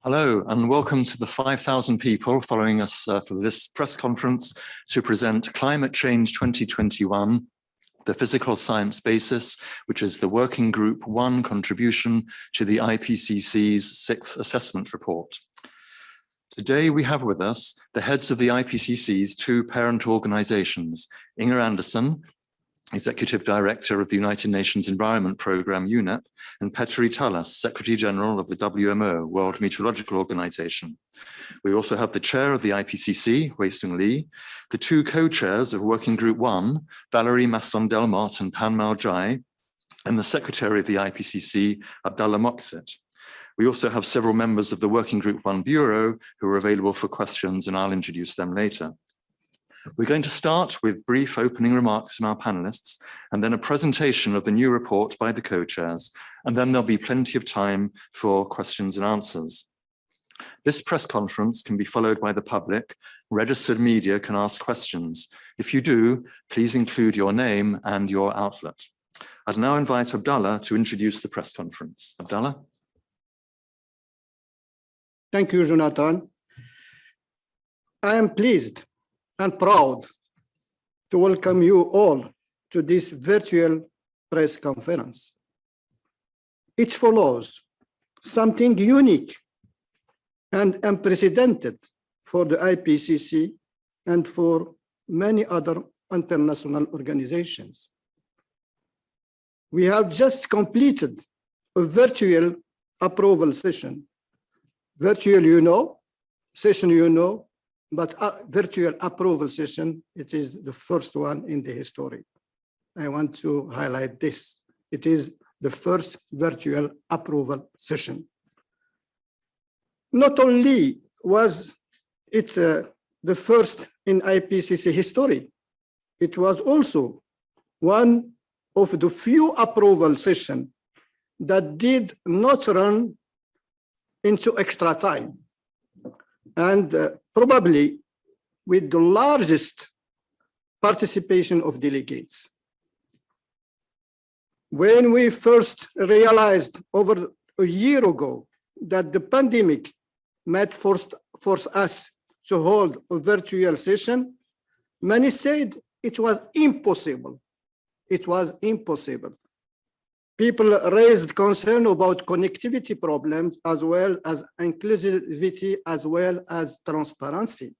Hello and welcome to the 5,000 people following us for this press conference to present Climate Change 2021, the Physical Science Basis, which is the Working Group 1 contribution to the IPCC's 6th Assessment Report. Today we have with us the heads of the IPCC's two parent organizations, Inger Andersen, Executive Director of the United Nations Environment Programme, UNEP, and Petteri Talas, Secretary General of the WMO, World Meteorological Organization. We also have the Chair of the IPCC, Wei-Sung Lee, the two co-chairs of Working Group 1, Valerie Masson-Delmotte and Panmal Jai, and the Secretary of the IPCC, Abdallah Moqsit. We also have several members of the Working Group 1 Bureau who are available for questions, and I'll introduce them later. We're going to start with brief opening remarks from our panelists, and then a presentation of the new report by the co-chairs, and then there'll be plenty of time for questions and answers. This press conference can be followed by the public. Registered media can ask questions. If you do, please include your name and your outlet. I'd now invite Abdallah to introduce the press conference. Abdallah? Thank you, Jonathan. I am pleased and proud to welcome you all to this virtual press conference. It follows something unique and unprecedented for the IPCC and for many other international organizations. We have just completed a virtual approval session. Virtual, session, but virtual approval session, it is the first one in the history. I want to highlight this. It is the first virtual approval session. Not only was it the first in IPCC history, it was also one of the few approval sessions that did not run into extra time. And probably with the largest participation of delegates. When we first realized over a year ago that the pandemic might force us to hold a virtual session, many said it was impossible. It was impossible. People raised concern about connectivity problems, as well as inclusivity, as well as transparency.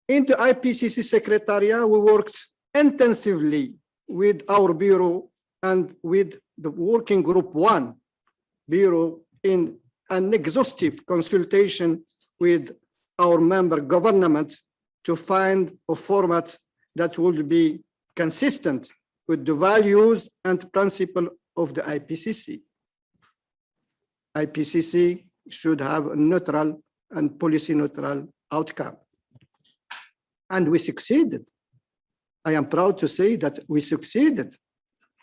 In the IPCC Secretariat, we worked intensively with our Bureau and with the Working Group 1 Bureau in an exhaustive consultation with our member governments to find a format that would be consistent with the values and principles of the IPCC. IPCC should have a neutral and policy neutral outcome. And we succeeded. I am proud to say that we succeeded.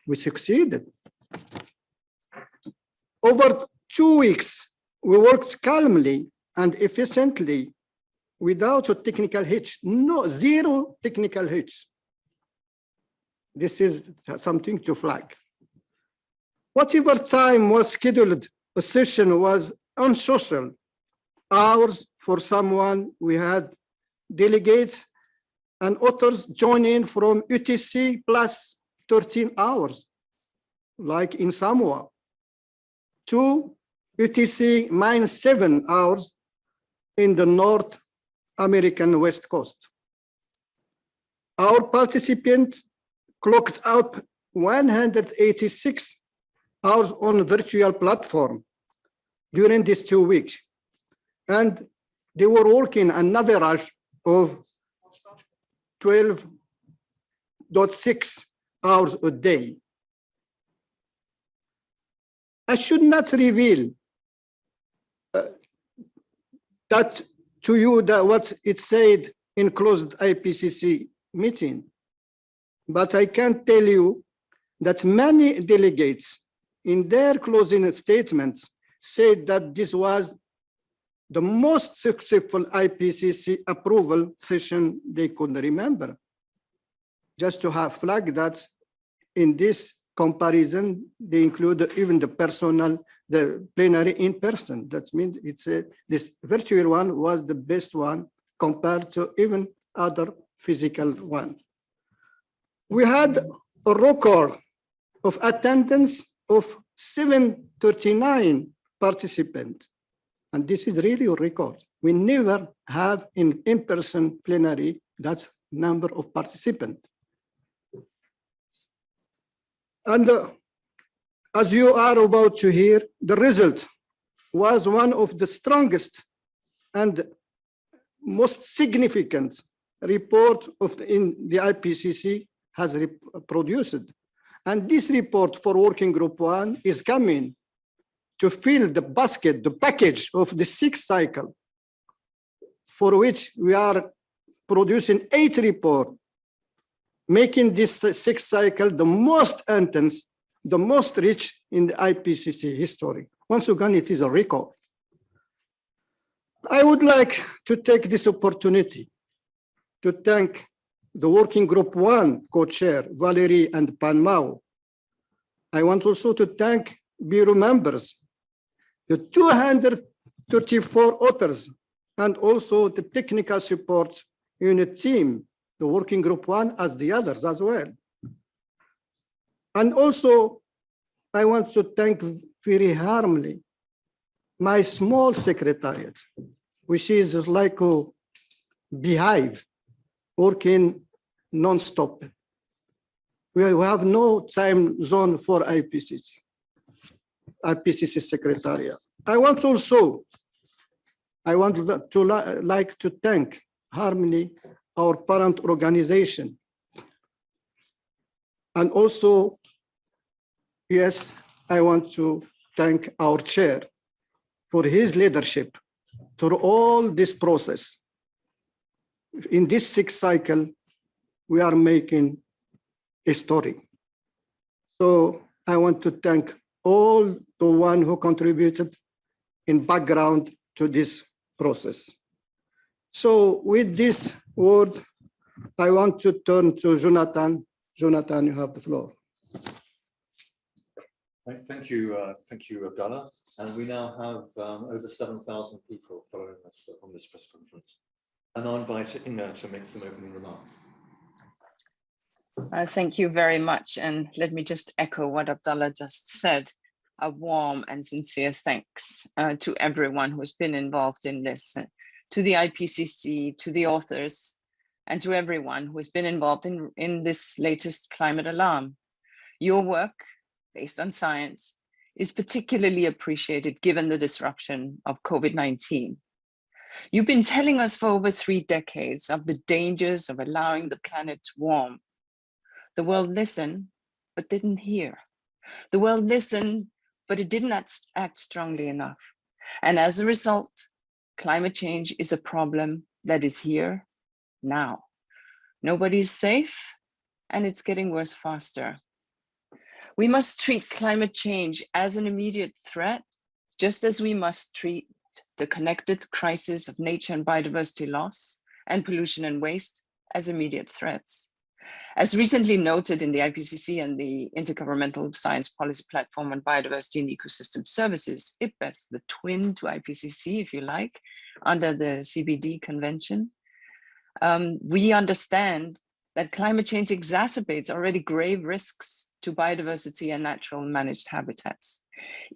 We succeeded. Over 2 weeks, we worked calmly and efficiently without a technical hitch. No, zero technical hitch. This is something to flag. Whatever time was scheduled, a session was unsocial. Hours for someone, we had delegates and authors join in from UTC plus 13 hours, like in Samoa, to UTC minus 7 hours in the North American West Coast. Our participants clocked out 186 hours on a virtual platform during these 2 weeks. And they were working an average of 12.6 hours a day. I should not reveal that to you that what it said in closed IPCC meeting. But I can tell you that many delegates in their closing statements said that this was the most successful IPCC approval session they could remember. Just to have flagged that in this comparison, they include even the personnel the plenary in person. That means this virtual one was the best one compared to even other physical one. We had a record of attendance of 739 participants. And this is really a record. We never have in-person plenary that number of participants. And as you are about to hear, the result was one of the strongest and most significant report in the IPCC has produced. And this report for Working Group 1 is coming to fill the basket, the package of the 6th cycle, for which we are producing 8 reports, making this 6th cycle the most intense, the most rich in the IPCC history. Once again, it is a record. I would like to take this opportunity to thank the Working Group 1 co-chair, Valerie and Pan Mao. I want also to thank Bureau members, the 234 authors, and also the technical support unit team, the Working Group 1 as the others as well. And also, I want to thank very warmly my small secretariat, which is like a beehive, working non-stop. We have no time zone for IPCC secretariat. I want to like to thank Harmony, our parent organization. And also, yes, I want to thank our chair for his leadership through all this process. In this 6th cycle, we are making a story. So I want to thank all the one who contributed in background to this process. So with this word, I want to turn to Jonathan. Jonathan, you have the floor. Thank you, Abdallah. And we now have over 7,000 people following us on this press conference. And I'll invite Inga to make some opening remarks. Thank you very much. And let me just echo what Abdallah just said. A warm and sincere thanks to everyone who's been involved in this, to the IPCC, to the authors, and to everyone who has been involved in this latest climate alarm. Your work, based on science, is particularly appreciated given the disruption of COVID-19. You've been telling us for over 3 decades of the dangers of allowing the planet to warm. The world listened, but didn't hear. The world listened, but it did not act strongly enough. And as a result, climate change is a problem that is here now. Nobody's safe, and it's getting worse faster. We must treat climate change as an immediate threat, just as we must treat the connected crisis of nature and biodiversity loss and pollution and waste as immediate threats. As recently noted in the IPCC and the Intergovernmental Science Policy Platform on Biodiversity and Ecosystem Services, IPBES, the twin to IPCC, if you like, under the CBD Convention, we understand that climate change exacerbates already grave risks to biodiversity and natural managed habitats.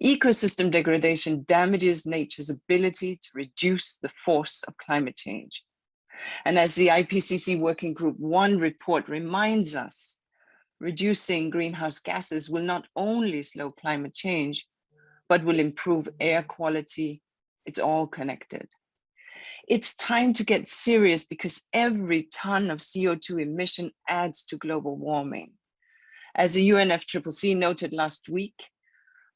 Ecosystem degradation damages nature's ability to reduce the force of climate change. And as the IPCC Working Group 1 report reminds us, reducing greenhouse gases will not only slow climate change, but will improve air quality. It's all connected. It's time to get serious because every ton of CO2 emission adds to global warming. As the UNFCCC noted last week,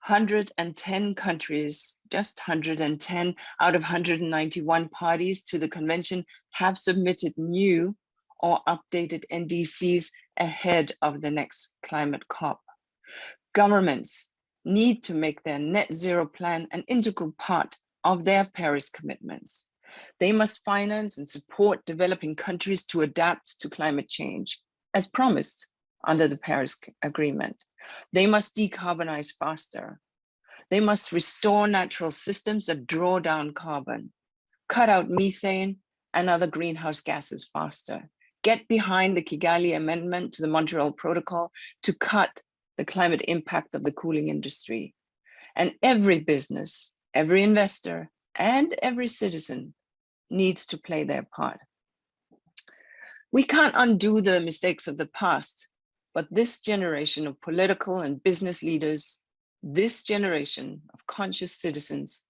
110 countries, just 110 out of 191 parties to the convention have submitted new or updated NDCs ahead of the next climate COP. Governments need to make their net zero plan an integral part of their Paris commitments. They must finance and support developing countries to adapt to climate change, as promised under the Paris Agreement. They must decarbonize faster. They must restore natural systems that draw down carbon, cut out methane and other greenhouse gases faster, get behind the Kigali Amendment to the Montreal Protocol to cut the climate impact of the cooling industry. And every business, every investor, and every citizen needs to play their part. We can't undo the mistakes of the past, but this generation of political and business leaders, this generation of conscious citizens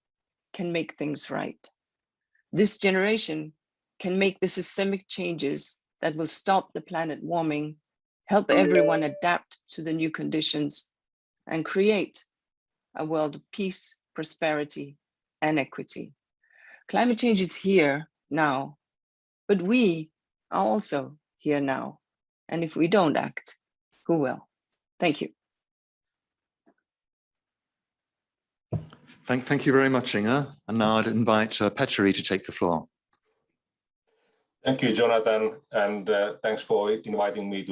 can make things right. This generation can make the systemic changes that will stop the planet warming, help everyone adapt to the new conditions, and create a world of peace, prosperity, and equity. Climate change is here now, but we are also here now. And if we don't act, who will? Thank you. Thank you very much, Inga. And now I'd invite Petteri to take the floor. Thank you, Jonathan, and thanks for inviting me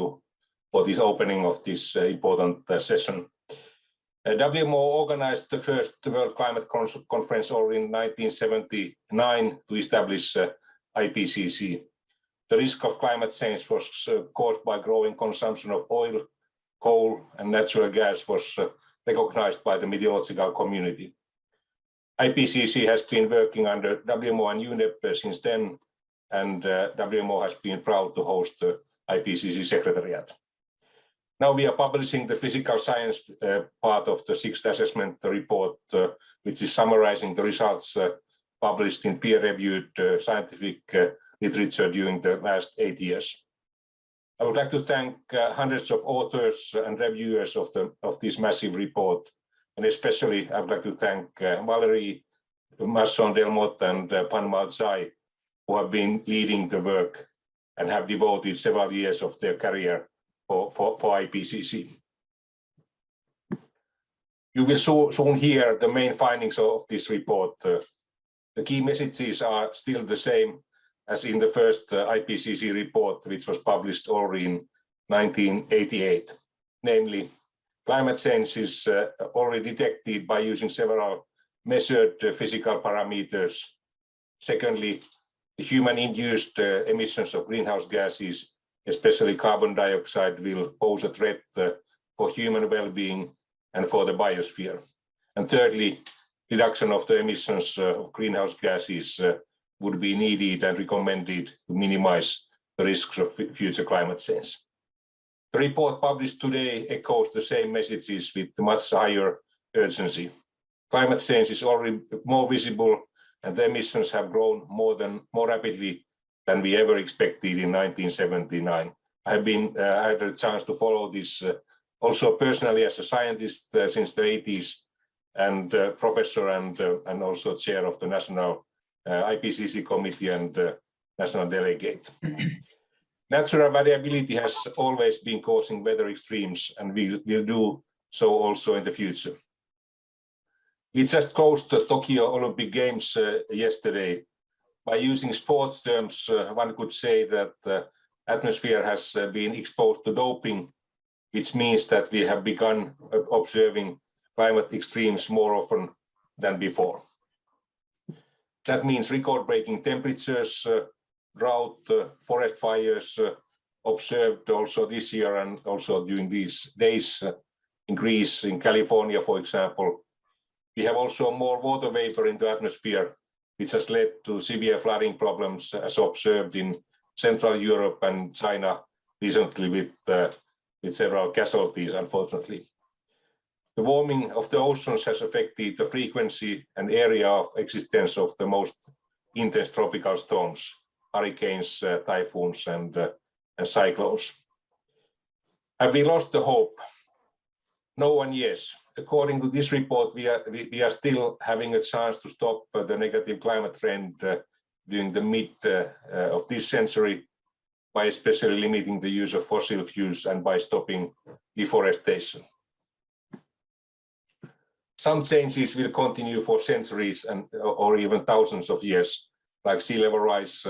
for this opening of this important session. WMO organized the first World Climate Conference already in 1979 to establish IPCC. The risk of climate change was caused by growing consumption of oil, coal, and natural gas was recognized by the meteorological community. IPCC has been working under WMO and UNEP since then, and WMO has been proud to host the IPCC Secretariat. Now we are publishing the physical science part of the sixth assessment report, which is summarizing the results published in peer-reviewed scientific literature during the last 8 years. I would like to thank hundreds of authors and reviewers of this massive report, and especially I would like to thank Valerie Masson-Delmotte and Panma Zai, who have been leading the work and have devoted several years of their career for IPCC. You will soon hear the main findings of this report. The key messages are still the same as in the first IPCC report, which was published already in 1988. Namely, climate change is already detected by using several measured physical parameters. Secondly, the human-induced emissions of greenhouse gases, especially carbon dioxide, will pose a threat for human well-being and for the biosphere. And thirdly, reduction of the emissions of greenhouse gases would be needed and recommended to minimize the risks of future climate change. The report published today echoes the same messages with much higher urgency. Climate change is already more visible, and the emissions have grown more rapidly than we ever expected in 1979. I had a chance to follow this also personally as a scientist since the 80s, and professor and also chair of the National IPCC Committee and National Delegate. Natural variability has always been causing weather extremes, and will do so also in the future. We just closed the Tokyo Olympic Games yesterday. By using sports terms, one could say that the atmosphere has been exposed to doping, which means that we have begun observing climate extremes more often than before. That means record-breaking temperatures, drought, forest fires observed also this year and also during these days in Greece, in California, for example. We have also more water vapor in the atmosphere, which has led to severe flooding problems as observed in Central Europe and China recently with several casualties, unfortunately. The warming of the oceans has affected the frequency and area of existence of the most intense tropical storms, hurricanes, typhoons, and cyclones. Have we lost the hope? No one, yes. According to this report, we are still having a chance to stop the negative climate trend during the mid of this century by especially limiting the use of fossil fuels and by stopping deforestation. Some changes will continue for centuries or even thousands of years, like sea level rise,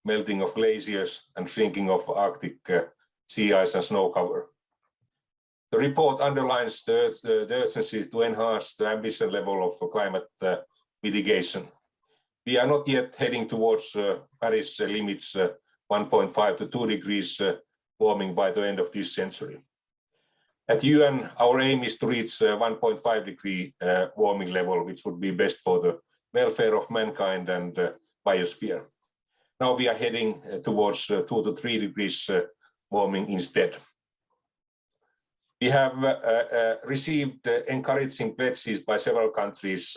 melting of glaciers, and shrinking of Arctic sea ice and snow cover. The report underlines the urgency to enhance the ambition level of climate mitigation. We are not yet heading towards Paris limits 1.5 to 2 degrees warming by the end of this century. At UN, our aim is to reach 1.5 degree warming level, which would be best for the welfare of mankind and biosphere. Now we are heading towards 2 to 3 degrees warming instead. We have received encouraging pledges by several countries,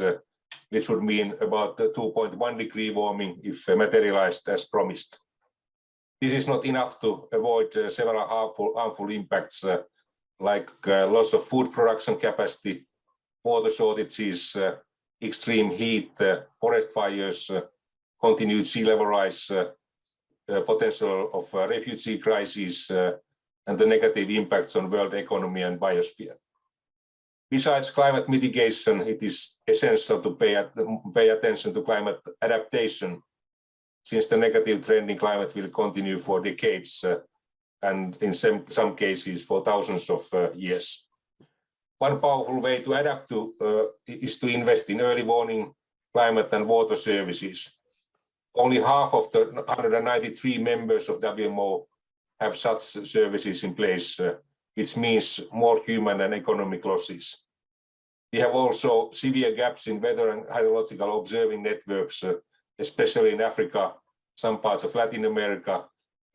which would mean about 2.1 degree warming if materialized as promised. This is not enough to avoid several harmful impacts like loss of food production capacity, water shortages, extreme heat, forest fires, continued sea level rise, potential of refugee crises, and the negative impacts on world economy and biosphere. Besides climate mitigation, it is essential to pay attention to climate adaptation, since the negative trend in climate will continue for decades and in some cases for thousands of years. One powerful way to adapt is to invest in early warning climate and water services. Only half of the 193 members of WMO have such services in place, which means more human and economic losses. We have also severe gaps in weather and hydrological observing networks, especially in Africa, some parts of Latin America,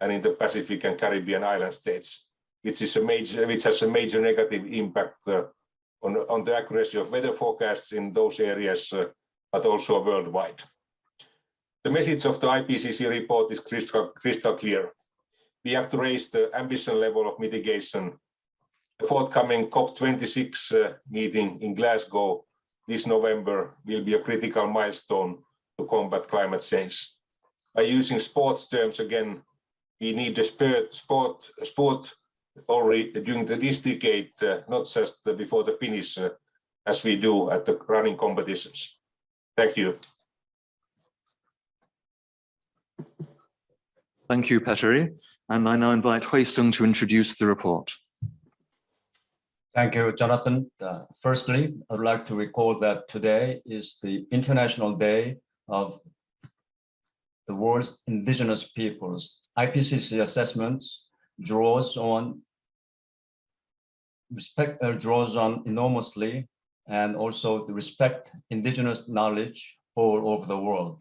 and in the Pacific and Caribbean island states, which has a major negative impact on the accuracy of weather forecasts in those areas, but also worldwide. The message of the IPCC report is crystal clear. We have to raise the ambition level of mitigation. The forthcoming COP26 meeting in Glasgow this November will be a critical milestone to combat climate change. By using sports terms again, we need the sport already during this decade, not just before the finish, as we do at the running competitions. Thank you. Thank you, Petteri. And I now invite Hui-Sung to introduce the report. Thank you, Jonathan. Firstly, I would like to recall that today is the International Day of the world's indigenous peoples. IPCC assessments draws on enormously and also to respect indigenous knowledge all over the world.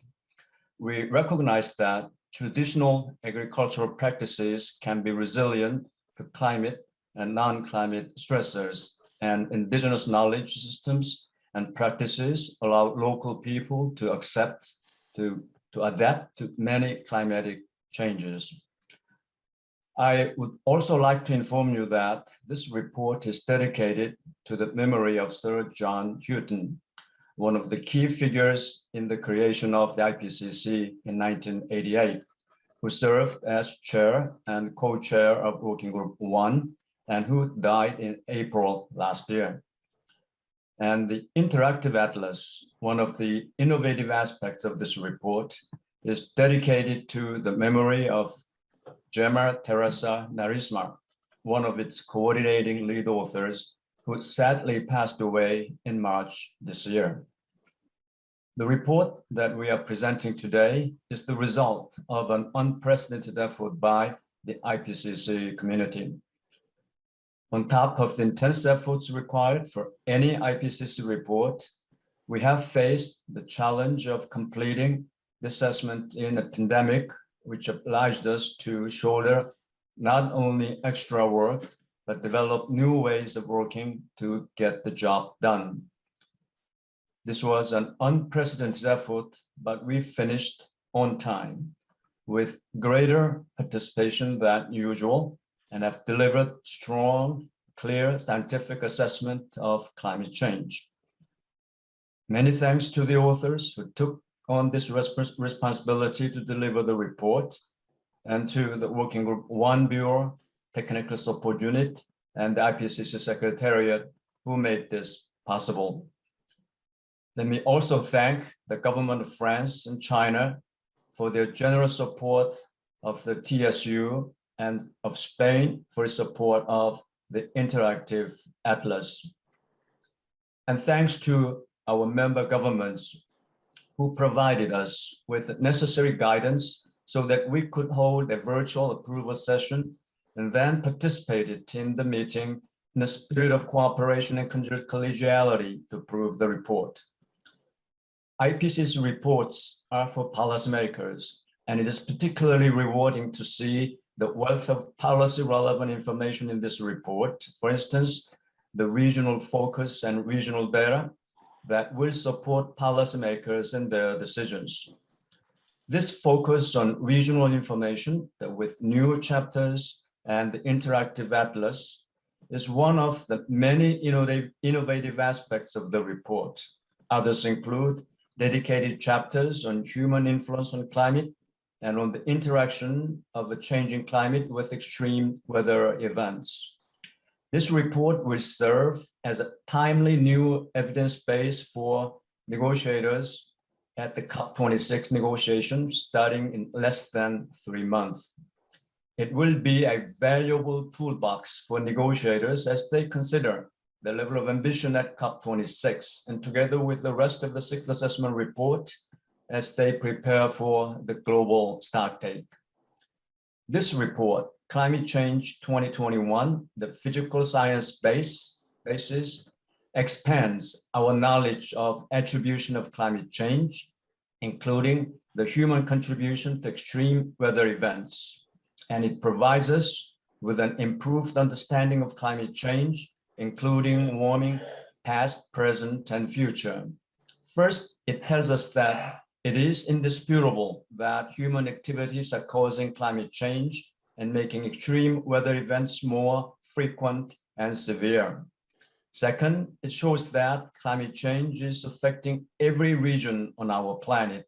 We recognize that traditional agricultural practices can be resilient to climate and non-climate stressors, and indigenous knowledge systems and practices allow local people to adapt to many climatic changes. I would also like to inform you that this report is dedicated to the memory of Sir John Houghton, one of the key figures in the creation of the IPCC in 1988, who served as chair and co-chair of Working Group 1, and who died in April last year. And the Interactive Atlas, one of the innovative aspects of this report, is dedicated to the memory of Gemma Teresa Narisma, one of its coordinating lead authors, who sadly passed away in March this year. The report that we are presenting today is the result of an unprecedented effort by the IPCC community. On top of the intense efforts required for any IPCC report, we have faced the challenge of completing the assessment in a pandemic, which obliged us to shoulder not only extra work, but develop new ways of working to get the job done. This was an unprecedented effort, but we finished on time with greater participation than usual and have delivered strong, clear scientific assessment of climate change. Many thanks to the authors who took on this responsibility to deliver the report, and to the Working Group 1 Bureau, Technical Support Unit, and the IPCC Secretariat who made this possible. Let me also thank the government of France and China for their generous support of the TSU and of Spain for its support of the interactive atlas. And thanks to our member governments who provided us with necessary guidance so that we could hold a virtual approval session and then participated in the meeting in a spirit of cooperation and collegiality to approve the report. IPCC reports are for policymakers, and it is particularly rewarding to see the wealth of policy relevant information in this report. For instance, the regional focus and regional data that will support policymakers in their decisions. This focus on regional information with new chapters and the interactive atlas is one of the many innovative aspects of the report. Others include dedicated chapters on human influence on climate and on the interaction of a changing climate with extreme weather events. This report will serve as a timely new evidence base for negotiators at the COP26 negotiations starting in less than 3 months. It will be a valuable toolbox for negotiators as they consider the level of ambition at COP26 and together with the rest of the sixth assessment report as they prepare for the global stocktake. This report, Climate Change 2021, the physical science basis, expands our knowledge of attribution of climate change, including the human contribution to extreme weather events. And it provides us with an improved understanding of climate change, including warming, past, present, and future. First, it tells us that it is indisputable that human activities are causing climate change and making extreme weather events more frequent and severe. Second, it shows that climate change is affecting every region on our planet.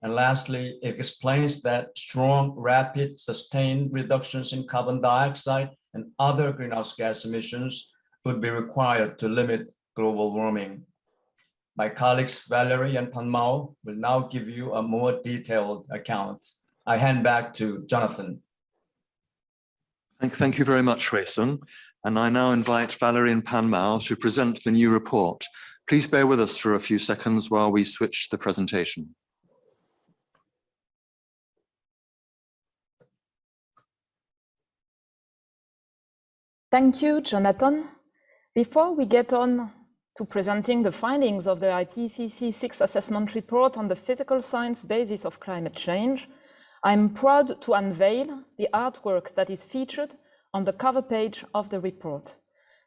And lastly, it explains that strong, rapid, sustained reductions in carbon dioxide and other greenhouse gas emissions would be required to limit global warming. My colleagues Valerie and Pan-Mao will now give you a more detailed account. I hand back to Jonathan. Thank you very much, Hui-Sun. And I now invite Valerie and Pan-Mao to present the new report. Please bear with us for a few seconds while we switch the presentation. Thank you, Jonathan. Before we get on to presenting the findings of the IPCC sixth assessment report on the physical science basis of climate change, I'm proud to unveil the artwork that is featured on the cover page of the report.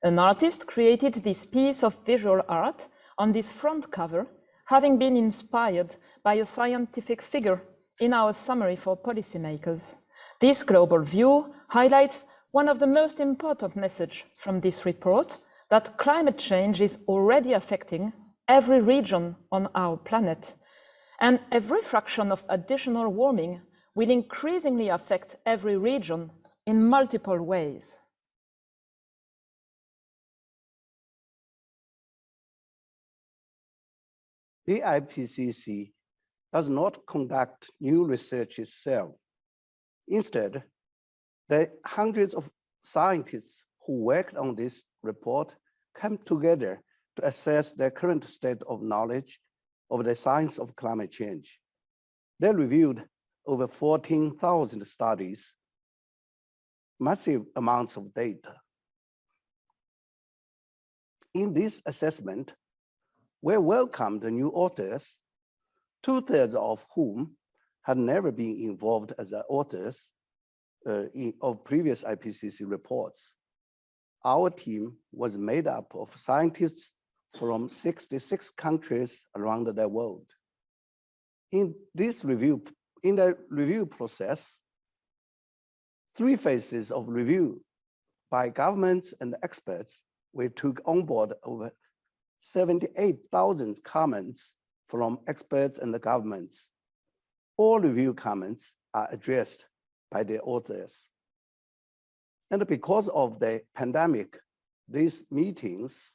An artist created this piece of visual art on this front cover, having been inspired by a scientific figure in our summary for policymakers. This global view highlights one of the most important messages from this report, that climate change is already affecting every region on our planet, and every fraction of additional warming will increasingly affect every region in multiple ways. The IPCC does not conduct new research itself. Instead, the hundreds of scientists who worked on this report come together to assess the current state of knowledge of the science of climate change. They reviewed over 14,000 studies, massive amounts of data. In this assessment, we welcomed the new authors, 2/3 of whom had never been involved as the authors of previous IPCC reports. Our team was made up of scientists from 66 countries around the world. In the review process, 3 phases of review by governments and experts, we took on board over 78,000 comments from experts and the governments. All review comments are addressed by the authors. And because of the pandemic, these meetings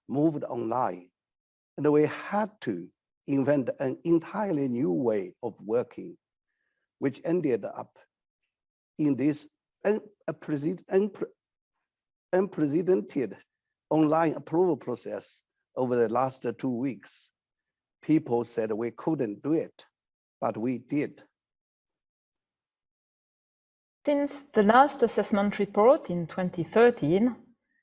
moved online, and we had to invent an entirely new way of working, which ended up in this unprecedented online approval process over the last 2 weeks. People said we couldn't do it, but we did. Since the last assessment report in 2013,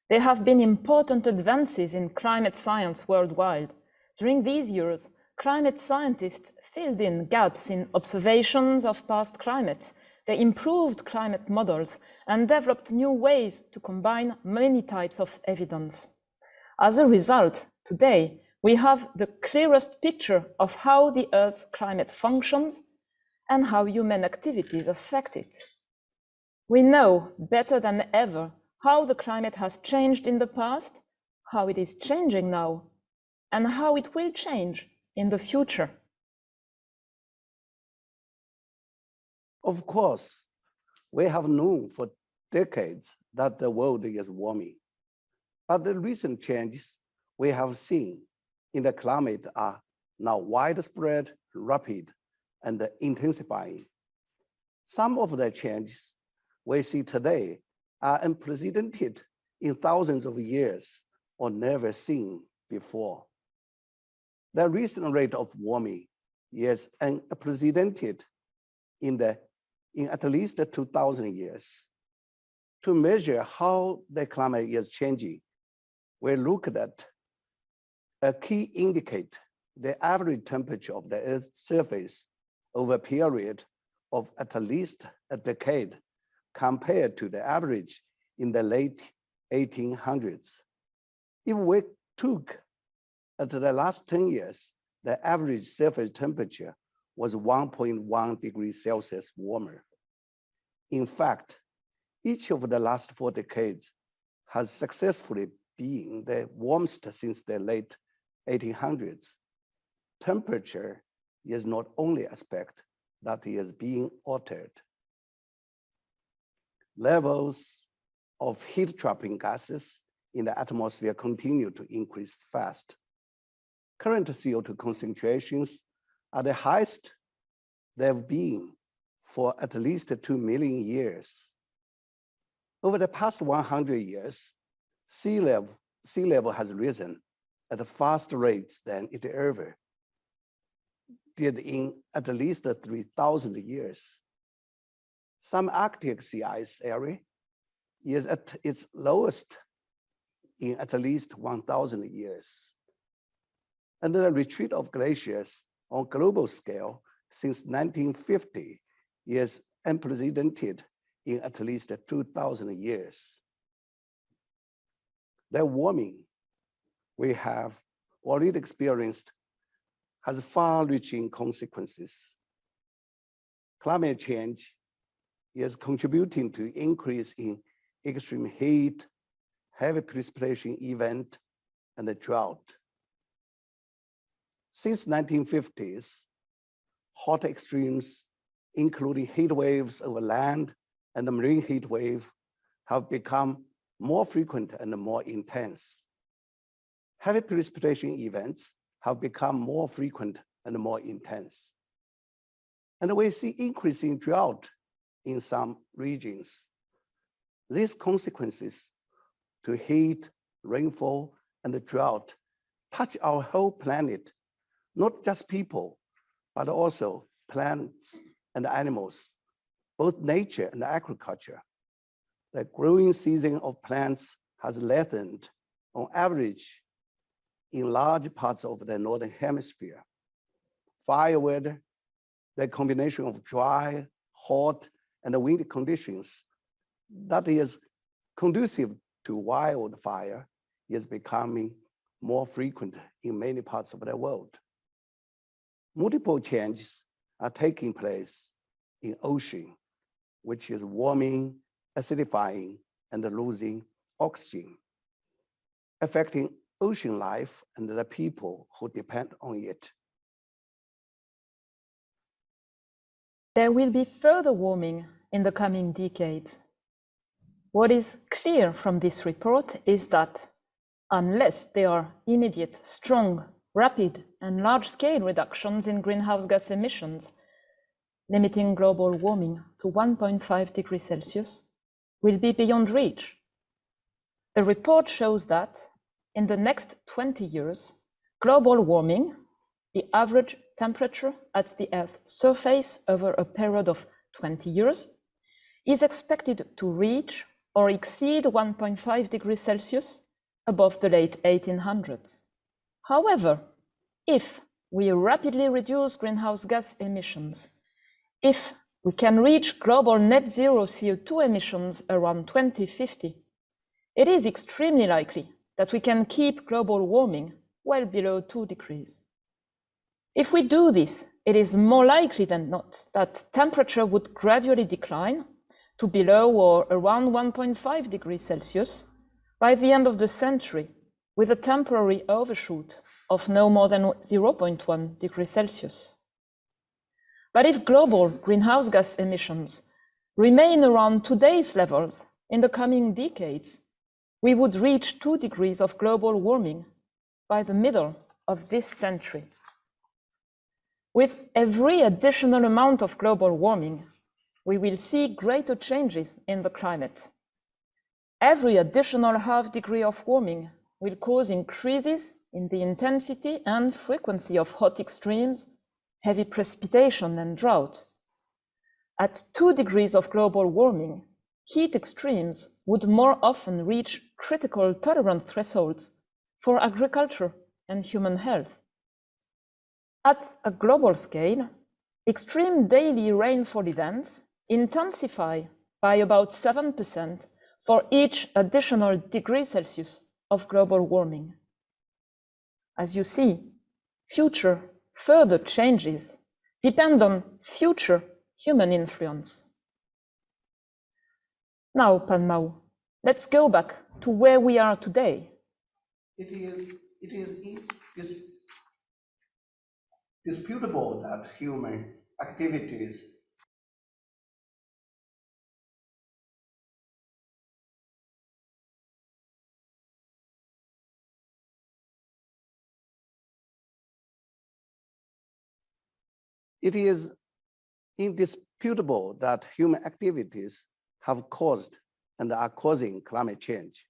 there have been important advances in climate science worldwide. During these years, climate scientists filled in gaps in observations of past climate. They improved climate models and developed new ways to combine many types of evidence. As a result, today, we have the clearest picture of how the Earth's climate functions and how human activities affect it. We know better than ever how the climate has changed in the past, how it is changing now, and how it will change in the future. Of course, we have known for decades that the world is warming, but the recent changes we have seen in the climate are now widespread, rapid, and intensifying. Some of the changes we see today are unprecedented in thousands of years or never seen before. The recent rate of warming is unprecedented in at least 2,000 years. To measure how the climate is changing, we looked at a key indicator, the average temperature of the Earth's surface over a period of at least a decade compared to the average in the late 1800s. If we took at the last 10 years, the average surface temperature was 1.1 degrees Celsius warmer. In fact, each of the last 4 decades has successfully been the warmest since the late 1800s. Temperature is not only aspect that is being altered. Levels of heat-trapping gases in the atmosphere continue to increase fast. Current CO2 concentrations are the highest they've been for at least 2 million years. Over the past 100 years, sea level has risen at faster rates than it ever did in at least 3,000 years. Some Arctic sea ice area is at its lowest in at least 1,000 years. And the retreat of glaciers on global scale since 1950 is unprecedented in at least 2,000 years. The warming we have already experienced has far-reaching consequences. Climate change is contributing to increase in extreme heat, heavy precipitation event, and the drought. Since 1950s, hot extremes, including heat waves over land and the marine heat wave, have become more frequent and more intense. Heavy precipitation events have become more frequent and more intense. And we see increasing drought in some regions. These consequences to heat, rainfall, and the drought touch our whole planet, not just people, but also plants and animals, both nature and agriculture. The growing season of plants has lengthened on average in large parts of the Northern Hemisphere. Fire weather, the combination of dry, hot, and windy conditions that is conducive to wildfire is becoming more frequent in many parts of the world. Multiple changes are taking place in ocean, which is warming, acidifying, and losing oxygen, affecting ocean life and the people who depend on it. There will be further warming in the coming decades. What is clear from this report is that unless there are immediate, strong, rapid, and large-scale reductions in greenhouse gas emissions, limiting global warming to 1.5 degrees Celsius will be beyond reach. The report shows that in the next 20 years, global warming, the average temperature at the Earth's surface over a period of 20 years, is expected to reach or exceed 1.5 degrees Celsius above the late 1800s. However, if we rapidly reduce greenhouse gas emissions, if we can reach global net zero CO2 emissions around 2050, it is extremely likely that we can keep global warming well below 2 degrees. If we do this, it is more likely than not that temperature would gradually decline to below or around 1.5 degrees Celsius by the end of the century, with a temporary overshoot of no more than 0.1 degrees Celsius. But if global greenhouse gas emissions remain around today's levels in the coming decades, we would reach 2 degrees of global warming by the middle of this century. With every additional amount of global warming, we will see greater changes in the climate. Every additional half degree of warming will cause increases in the intensity and frequency of hot extremes, heavy precipitation, and drought. At 2 degrees of global warming, heat extremes would more often reach critical tolerance thresholds for agriculture and human health. At a global scale, extreme daily rainfall events intensify by about 7% for each additional degree Celsius of global warming. As you see, future further changes depend on future human influence. Now, Panmau, let's go back to where we are today. It is disputable that human activities It is indisputable that human activities have caused and are causing climate change.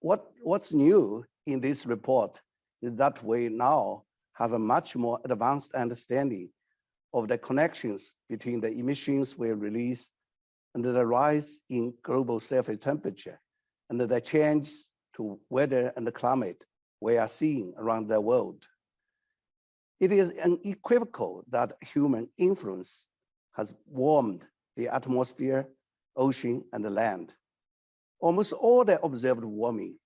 What's new in this report is that we now have a much more advanced understanding of the connections between the emissions we release and the rise in global surface temperature and the change to weather and the climate we are seeing around the world. It is unequivocal that human influence has warmed the atmosphere, ocean, and the land. Almost all the observed warming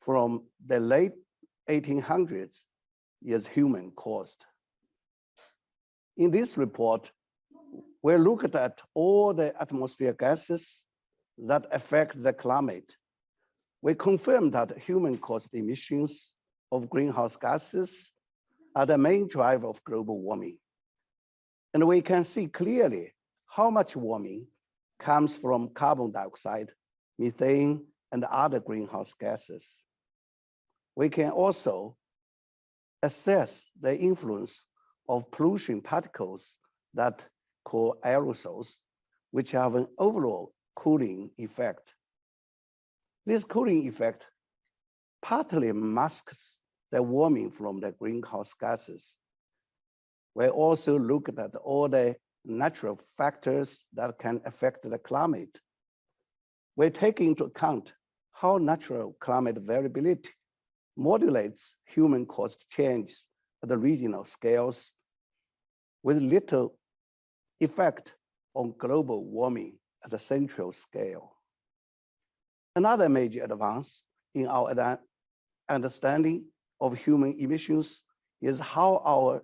from the late 1800s is human caused. In this report, we looked at all the atmosphere gases that affect the climate. We confirmed that human caused emissions of greenhouse gases are the main driver of global warming. And we can see clearly how much warming comes from carbon dioxide, methane, and other greenhouse gases. We can also assess the influence of pollution particles that called aerosols, which have an overall cooling effect. This cooling effect partly masks the warming from the greenhouse gases. We also looked at all the natural factors that can affect the climate. We take into account how natural climate variability modulates human-caused changes at the regional scales with little effect on global warming at the central scale. Another major advance in our understanding of human emissions is how our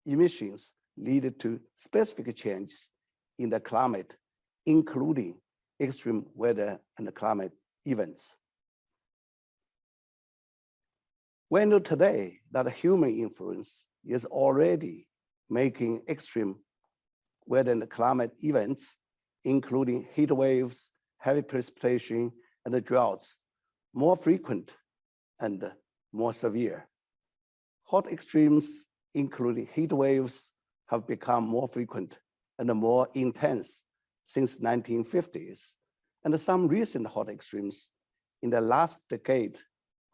emissions lead to specific changes in the climate, including extreme weather and climate events. We know today that human influence is already making extreme weather and climate events, including heat waves, heavy precipitation, and the droughts, more frequent and more severe. Hot extremes, including heat waves, have become more frequent and more intense since 1950s. And some recent hot extremes, in the last decade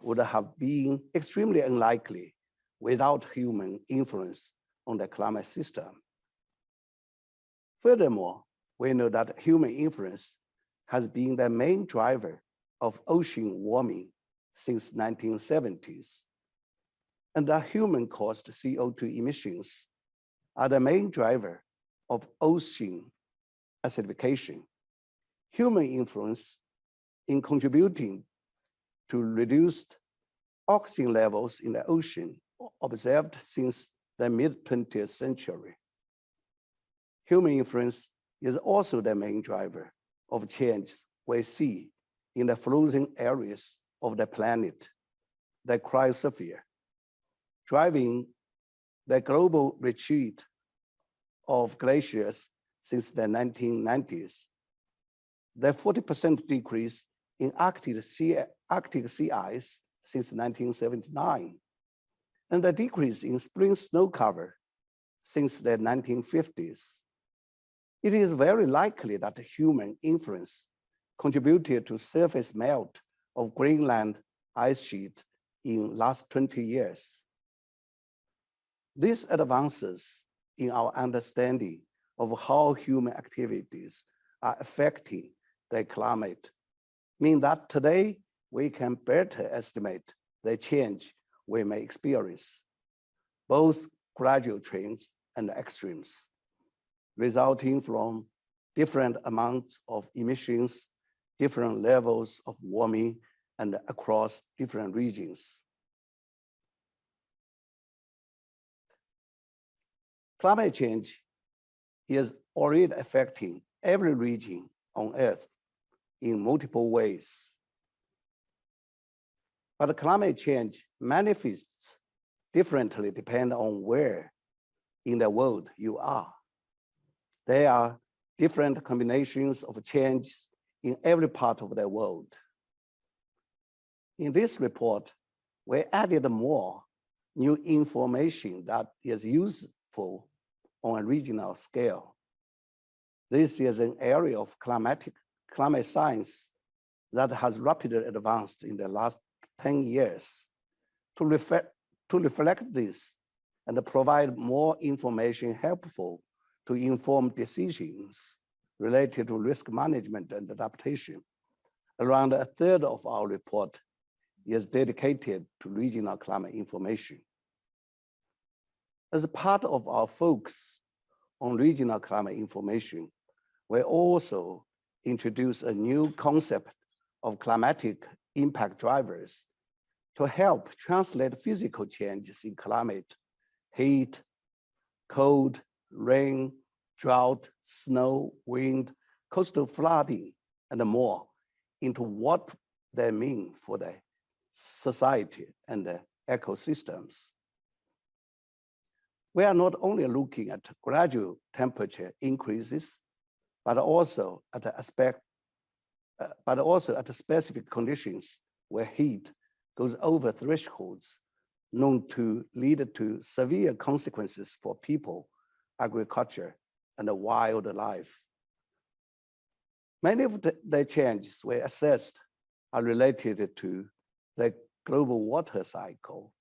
would have been extremely unlikely without human influence on the climate system. Furthermore, we know that human influence has been the main driver of ocean warming since 1970s, and that human-caused CO2 emissions are the main driver of ocean acidification. Human influence in contributing to reduced oxygen levels in the ocean observed since the mid-20th century. Human influence is also the main driver of change we see in the frozen areas of the planet, the cryosphere, driving the global retreat of glaciers since the 1990s, the 40% decrease in Arctic sea ice since 1979, and the decrease in spring snow cover since the 1950s. It is very likely that human influence contributed to surface melt of Greenland ice sheet in last 20 years. These advances in our understanding of how human activities are affecting the climate mean that today we can better estimate the change we may experience, both gradual trends and extremes, resulting from different amounts of emissions, different levels of warming, and across different regions. Climate change is already affecting every region on Earth in multiple ways. But climate change manifests differently depending on where in the world you are. There are different combinations of changes in every part of the world. In this report, we added more new information that is useful on a regional scale. This is an area of climate science that has rapidly advanced in the last 10 years. To reflect this and provide more information helpful to inform decisions related to risk management and adaptation, around a third of our report is dedicated to regional climate information. As a part of our focus on regional climate information, we also introduce a new concept of climatic impact drivers to help translate physical changes in climate, heat, cold, rain, drought, snow, wind, coastal flooding, and more into what they mean for the society and the ecosystems. We are not only looking at gradual temperature increases, but also at the specific conditions where heat goes over thresholds known to lead to severe consequences for people, agriculture, and wildlife. Many of the changes we assessed are related to the global water cycle.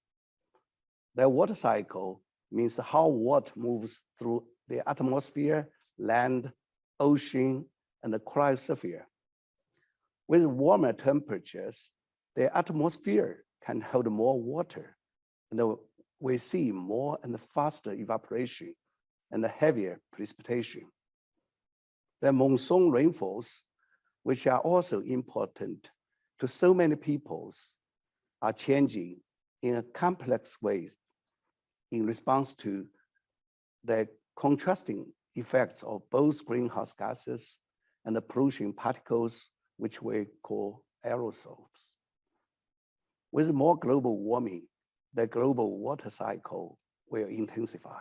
The water cycle means how water moves through the atmosphere, land, ocean, and the cryosphere. With warmer temperatures, the atmosphere can hold more water, and we see more and faster evaporation and heavier precipitation. The monsoon rainfalls, which are also important to so many peoples, are changing in a complex ways in response to the contrasting effects of both greenhouse gases and the pollution particles, which we call aerosols. With more global warming, the global water cycle will intensify.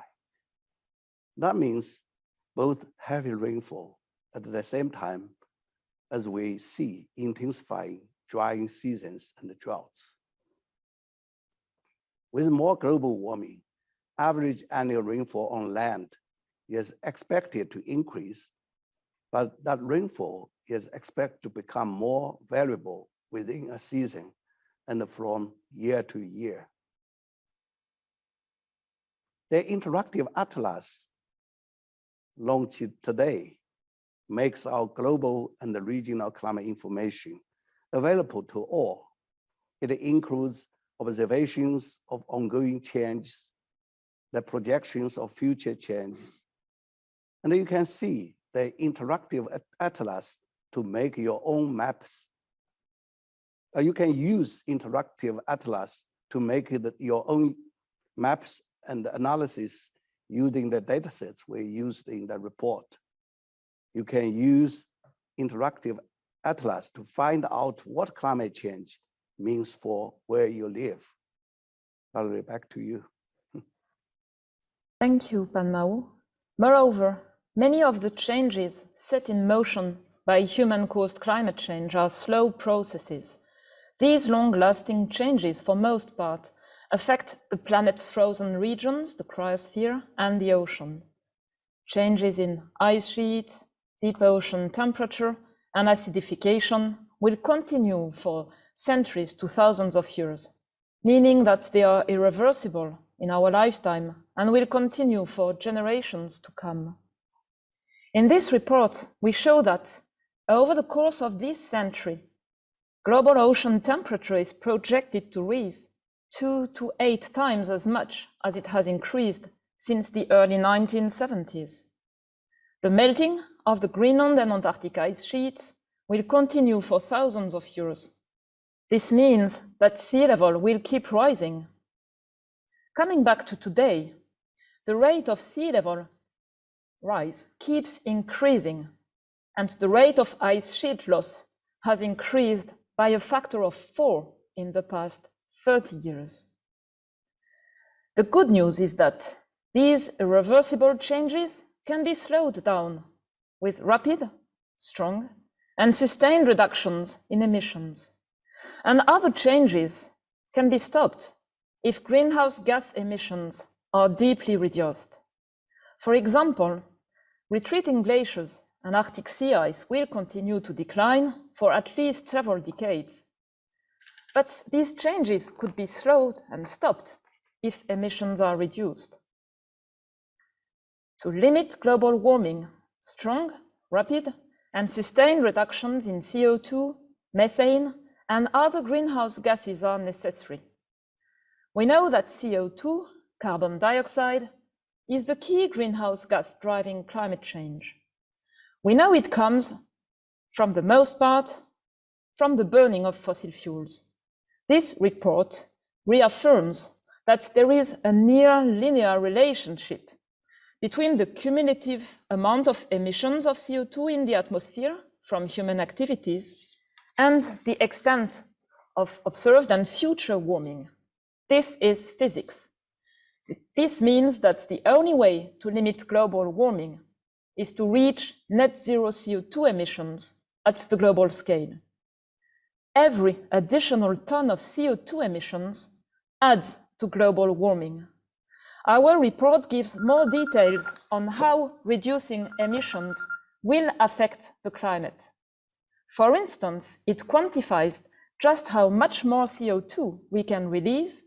That means both heavy rainfall at the same time as we see intensifying drying seasons and droughts. With more global warming, average annual rainfall on land is expected to increase, but that rainfall is expected to become more variable within a season and from year to year. The interactive atlas launched today makes our global and regional climate information available to all. It includes observations of ongoing changes, the projections of future changes. And you can see the interactive atlas to make your own maps. You can use interactive atlas to make your own maps and analysis using the datasets we used in the report. You can use interactive atlas to find out what climate change means for where you live. Valerie, back to you. Thank you, Panmao. Moreover, many of the changes set in motion by human-caused climate change are slow processes. These long-lasting changes, for most part, affect the planet's frozen regions, the cryosphere, and the ocean. Changes in ice sheets, deep ocean temperature, and acidification will continue for centuries to thousands of years, meaning that they are irreversible in our lifetime and will continue for generations to come. In this report, we show that over the course of this century, global ocean temperature is projected to rise 2 to 8 times as much as it has increased since the early 1970s. The melting of the Greenland and Antarctic ice sheets will continue for thousands of years. This means that sea level will keep rising. Coming back to today, the rate of sea level rise keeps increasing, and the rate of ice sheet loss has increased by a factor of 4 in the past 30 years. The good news is that these irreversible changes can be slowed down with rapid, strong, and sustained reductions in emissions. And other changes can be stopped if greenhouse gas emissions are deeply reduced. For example, retreating glaciers and Arctic sea ice will continue to decline for at least several decades. But these changes could be slowed and stopped if emissions are reduced. To limit global warming, strong, rapid, and sustained reductions in CO2, methane, and other greenhouse gases are necessary. We know that CO2, carbon dioxide, is the key greenhouse gas driving climate change. We know it comes, from the most part, from the burning of fossil fuels. This report reaffirms that there is a near linear relationship between the cumulative amount of emissions of CO2 in the atmosphere from human activities and the extent of observed and future warming. This is physics. This means that the only way to limit global warming is to reach net zero CO2 emissions at the global scale. Every additional ton of CO2 emissions adds to global warming. Our report gives more details on how reducing emissions will affect the climate. For instance, it quantifies just how much more CO2 we can release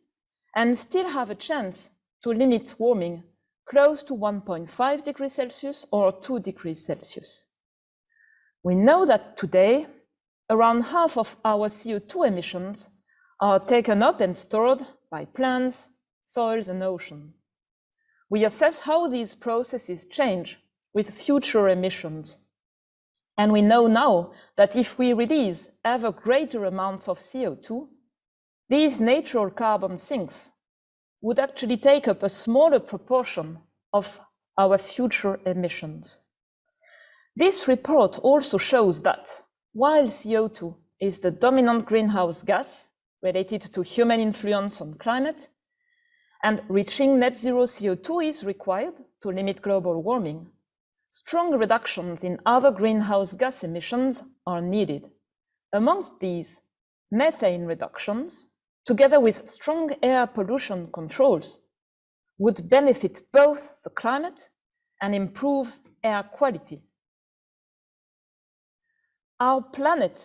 and still have a chance to limit warming close to 1.5 degrees Celsius or 2 degrees Celsius. We know that today, around half of our CO2 emissions are taken up and stored by plants, soils, and ocean. We assess how these processes change with future emissions. And we know now that if we release ever greater amounts of CO2, these natural carbon sinks would actually take up a smaller proportion of our future emissions. This report also shows that while CO2 is the dominant greenhouse gas related to human influence on climate, and reaching net zero CO2 is required to limit global warming, strong reductions in other greenhouse gas emissions are needed. Amongst these, methane reductions, together with strong air pollution controls, would benefit both the climate and improve air quality. Our planet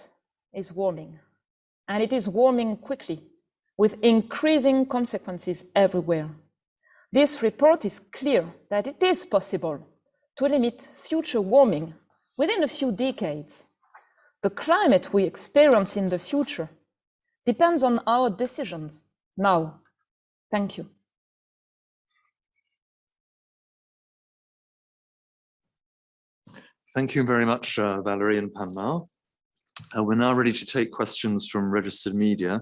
is warming, and it is warming quickly, with increasing consequences everywhere. This report is clear that it is possible to limit future warming within a few decades. The climate we experience in the future depends on our decisions now. Thank you. Thank you very much, Valerie and Panmal. We're now ready to take questions from registered media.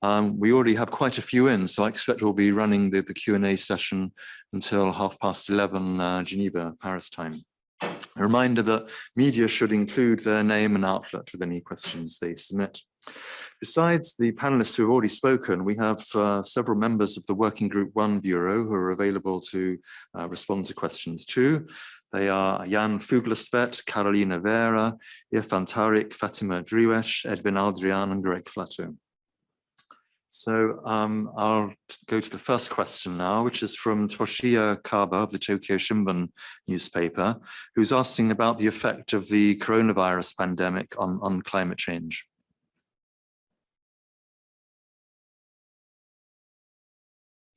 We already have quite a few in, so I expect we'll be running the Q&A session until 11:30 Geneva, Paris time. A reminder that media should include their name and outlet with any questions they submit. Besides the panelists who have already spoken, we have several members of the Working Group 1 Bureau who are available to respond to questions too. They are Jan Fuglesvet, Carolina Vera, Irfan Tariq, Fatima Driwesh, Edwin Aldrian, and Greg Flatto. So I'll go to the first question now, which is from Toshiya Kaba of the Tokyo Shimbun newspaper, who's asking about the effect of the coronavirus pandemic on climate change.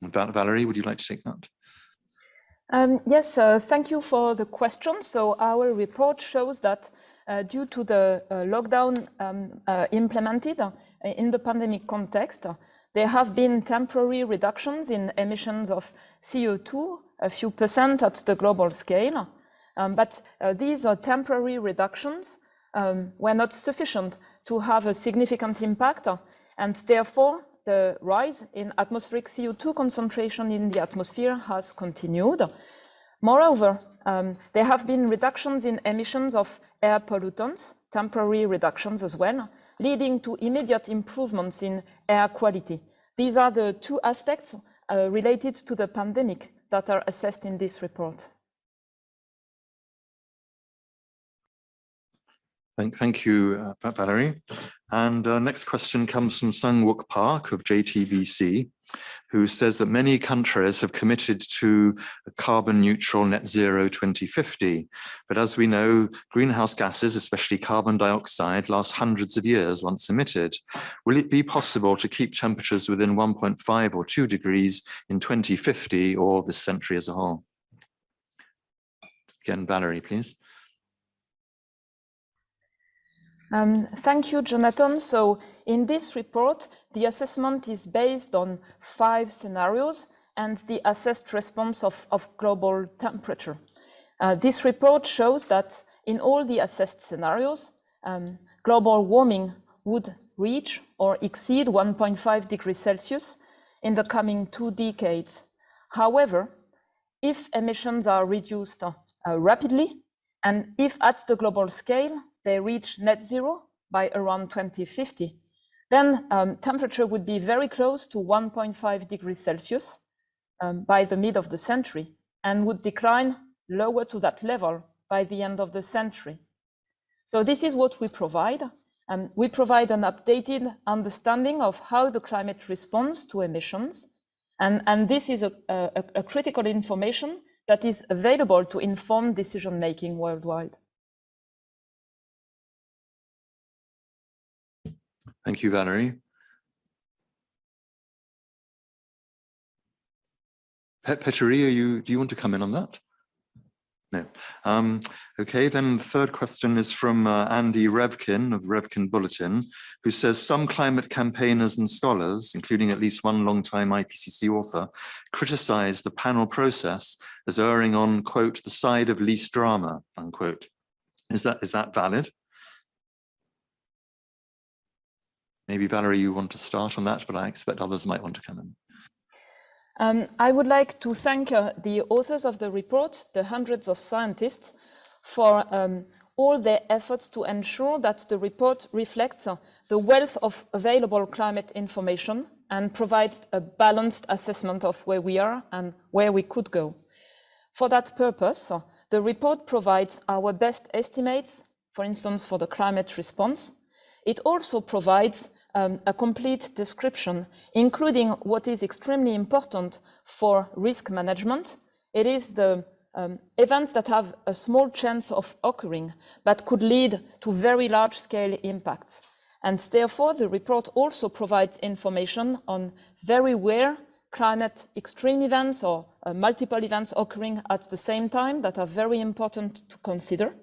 Valerie, would you like to take that? Yes, thank you for the question. So our report shows that due to the lockdown implemented in the pandemic context, there have been temporary reductions in emissions of CO2, a few percent at the global scale. But these temporary reductions were not sufficient to have a significant impact, and therefore the rise in atmospheric CO2 concentration in the atmosphere has continued. Moreover, there have been reductions in emissions of air pollutants, temporary reductions as well, leading to immediate improvements in air quality. These are the two aspects related to the pandemic that are assessed in this report. Thank you, Valerie. And next question comes from Sung-Wook Park of JTBC, who says that many countries have committed to a carbon neutral net zero 2050. But as we know, greenhouse gases, especially carbon dioxide, last hundreds of years once emitted. Will it be possible to keep temperatures within 1.5 or 2 degrees in 2050 or this century as a whole? Again, Valerie, please. Thank you, Jonathan. So in this report, the assessment is based on 5 scenarios and the assessed response of global temperature. This report shows that in all the assessed scenarios, global warming would reach or exceed 1.5 degrees Celsius in the coming 2 decades. However, if emissions are reduced rapidly, and if at the global scale, they reach net zero by around 2050, then temperature would be very close to 1.5 degrees Celsius by the mid of the century and would decline lower to that level by the end of the century. So this is what we provide. We provide an updated understanding of how the climate responds to emissions. And this is a critical information that is available to inform decision-making worldwide. Thank you, Valerie. Petteri, do you want to come in on that? No. Okay, then the third question is from Andy Revkin of Revkin Bulletin, who says some climate campaigners and scholars, including at least one longtime IPCC author, criticize the panel process as erring on, quote, the side of least drama, unquote. Is that valid? Maybe Valerie, you want to start on that, but I expect others might want to come in. I would like to thank the authors of the report, the hundreds of scientists, for all their efforts to ensure that the report reflects the wealth of available climate information and provides a balanced assessment of where we are and where we could go. For that purpose, the report provides our best estimates, for instance, for the climate response. It also provides a complete description, including what is extremely important for risk management. It is the events that have a small chance of occurring, but could lead to very large-scale impacts. And therefore, the report also provides information on very rare climate extreme events or multiple events occurring at the same time that are very important to consider.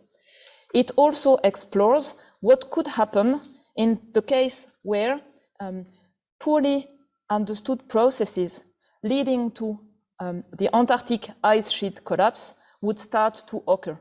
It also explores what could happen in the case where poorly understood processes leading to the Antarctic ice sheet collapse would start to occur.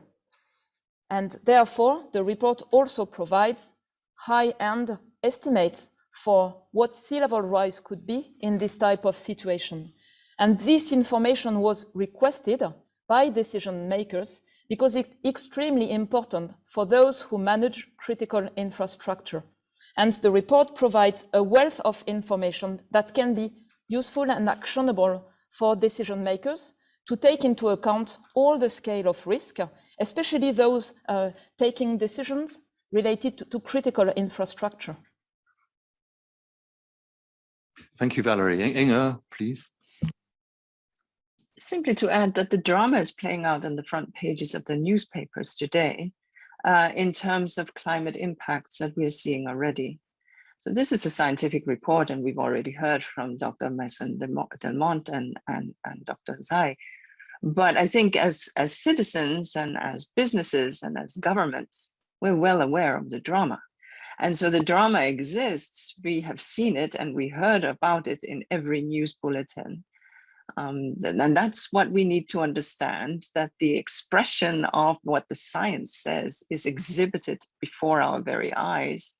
And therefore, the report also provides high-end estimates for what sea level rise could be in this type of situation. And this information was requested by decision makers because it's extremely important for those who manage critical infrastructure. And the report provides a wealth of information that can be useful and actionable for decision makers to take into account all the scale of risk, especially those taking decisions related to critical infrastructure. Thank you, Valerie. Inge, please. Simply to add that the drama is playing out on the front pages of the newspapers today in terms of climate impacts that we're seeing already. So this is a scientific report, and we've already heard from Dr. Messon-Delmont and Dr. Zai. But I think as citizens and as businesses and as governments, we're well aware of the drama. And so the drama exists, we have seen it and we heard about it in every news bulletin. And that's what we need to understand, that the expression of what the science says is exhibited before our very eyes.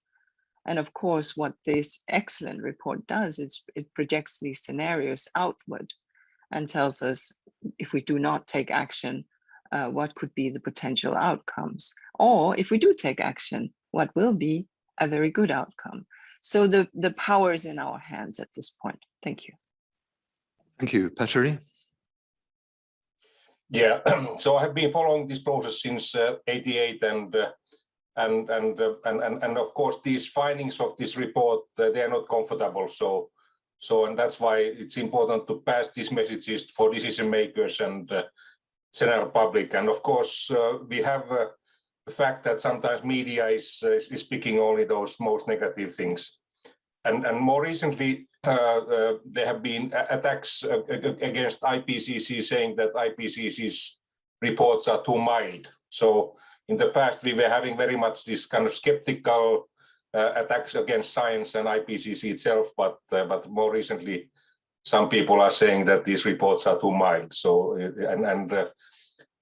And of course, what this excellent report does is it projects these scenarios outward and tells us if we do not take action, what could be the potential outcomes? Or if we do take action, what will be a very good outcome? So the power is in our hands at this point. Thank you. Thank you. Petteri? Yeah, so I have been following this process since '88, and of course these findings of this report, they are not comfortable. And that's why it's important to pass these messages for decision makers and general public. And of course, we have the fact that sometimes media is speaking only those most negative things. And more recently, there have been attacks against IPCC saying that IPCC's reports are too mild. So in the past, we were having very much this kind of skeptical attacks against science and IPCC itself, but more recently, some people are saying that these reports are too mild. So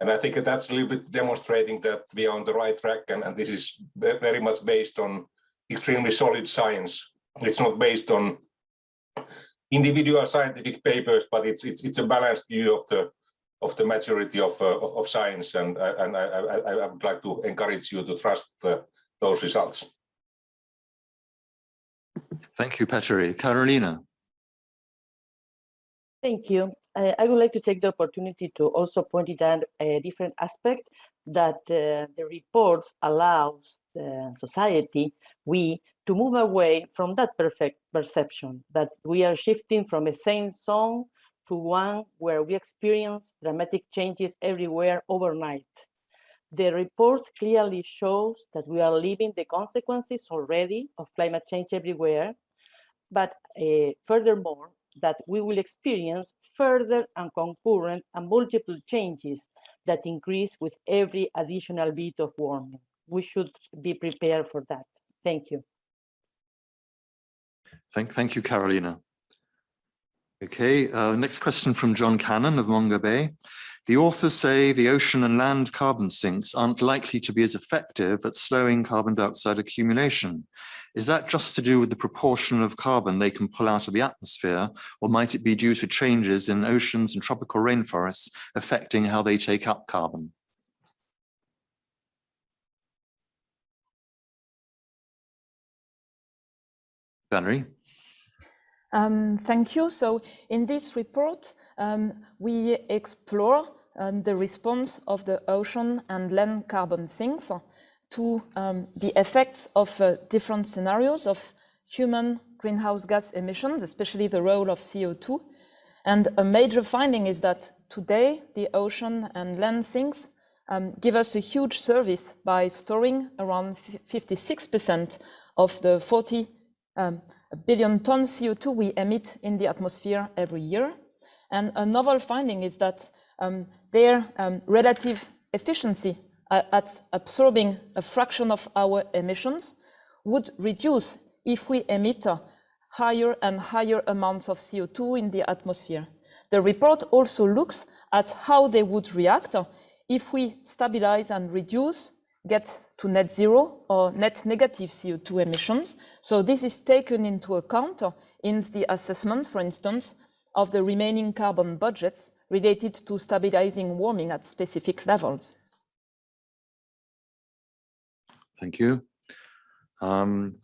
and I think that's a little bit demonstrating that we are on the right track, and this is very much based on extremely solid science. It's not based on individual scientific papers, but it's a balanced view of the majority of science, and I would like to encourage you to trust those results. Thank you, Petteri. Carolina. Thank you. I would like to take the opportunity to also point it out a different aspect that the reports allows the society, we, to move away from that perfect perception that we are shifting from a sane zone to one where we experience dramatic changes everywhere overnight. The report clearly shows that we are living the consequences already of climate change everywhere, but furthermore, that we will experience further and concurrent and multiple changes that increase with every additional bit of warming. We should be prepared for that. Thank you. Thank you, Carolina. Okay, next question from John Cannon of Monga Bay. The authors say the ocean and land carbon sinks aren't likely to be as effective at slowing carbon dioxide accumulation. Is that just to do with the proportion of carbon they can pull out of the atmosphere, or might it be due to changes in oceans and tropical rainforests affecting how they take up carbon? Valerie? Thank you. So in this report, we explore the response of the ocean and land carbon sinks to the effects of different scenarios of human greenhouse gas emissions, especially the role of CO2. And a major finding is that today the ocean and land sinks give us a huge service by storing around 56% of the 40 billion tons CO2 we emit in the atmosphere every year. And a novel finding is that their relative efficiency at absorbing a fraction of our emissions would reduce if we emit higher and higher amounts of CO2 in the atmosphere. The report also looks at how they would react if we stabilize and reduce, get to net zero or net negative CO2 emissions. So this is taken into account in the assessment, for instance, of the remaining carbon budgets related to stabilizing warming at specific levels. Thank you. And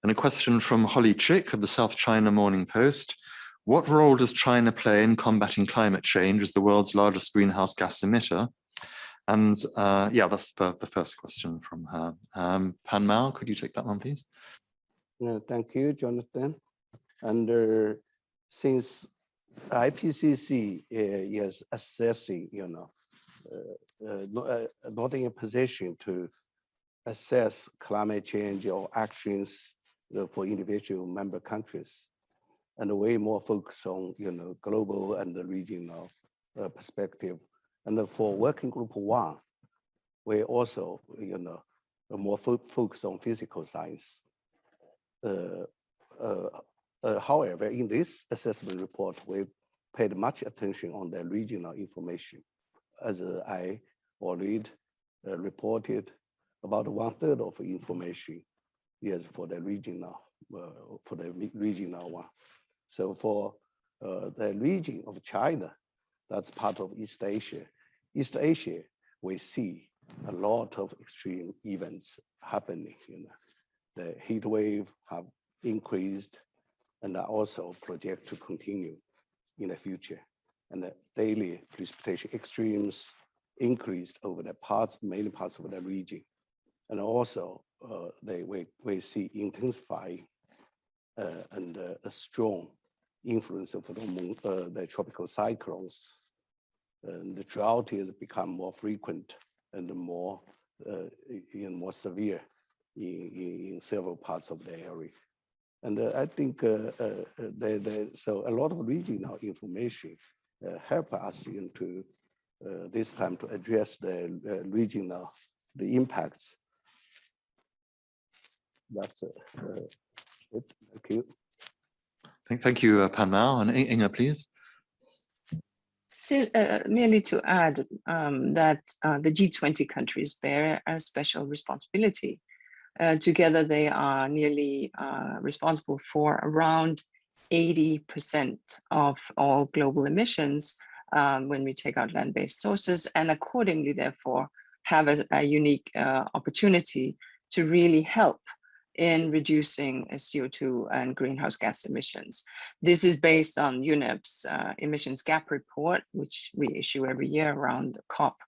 a question from Holly Chick of the South China Morning Post. What role does China play in combating climate change as the world's largest greenhouse gas emitter? And yeah, that's the first question from her. Pan Mao, could you take that one, please? Thank you, Jonathan. And since IPCC is assessing, not in a position to assess climate change or actions for individual member countries, and way more focus on global and regional perspective. And for Working Group 1, we also more focus on physical science. However, in this assessment report, we paid much attention on the regional information. As I already reported, about 1/3 of information is for the regional one. So for the region of China, that's part of East Asia. East Asia, we see a lot of extreme events happening. The heat wave have increased and also project to continue in the future. And the daily precipitation extremes increased over the many parts of the region. And also we see intensifying and a strong influence of the tropical cyclones. And the drought has become more frequent and more severe in several parts of the area. And I think so a lot of regional information help us into this time to address the regional impacts. That's it. Thank you. Thank you, Pan Mao. And Inga, please. So, merely to add that the G20 countries bear a special responsibility. Together, they are nearly responsible for around 80% of all global emissions when we take out land-based sources, and accordingly, therefore, have a unique opportunity to really help in reducing CO2 and greenhouse gas emissions. This is based on UNEP's emissions gap report, which we issue every year around COP.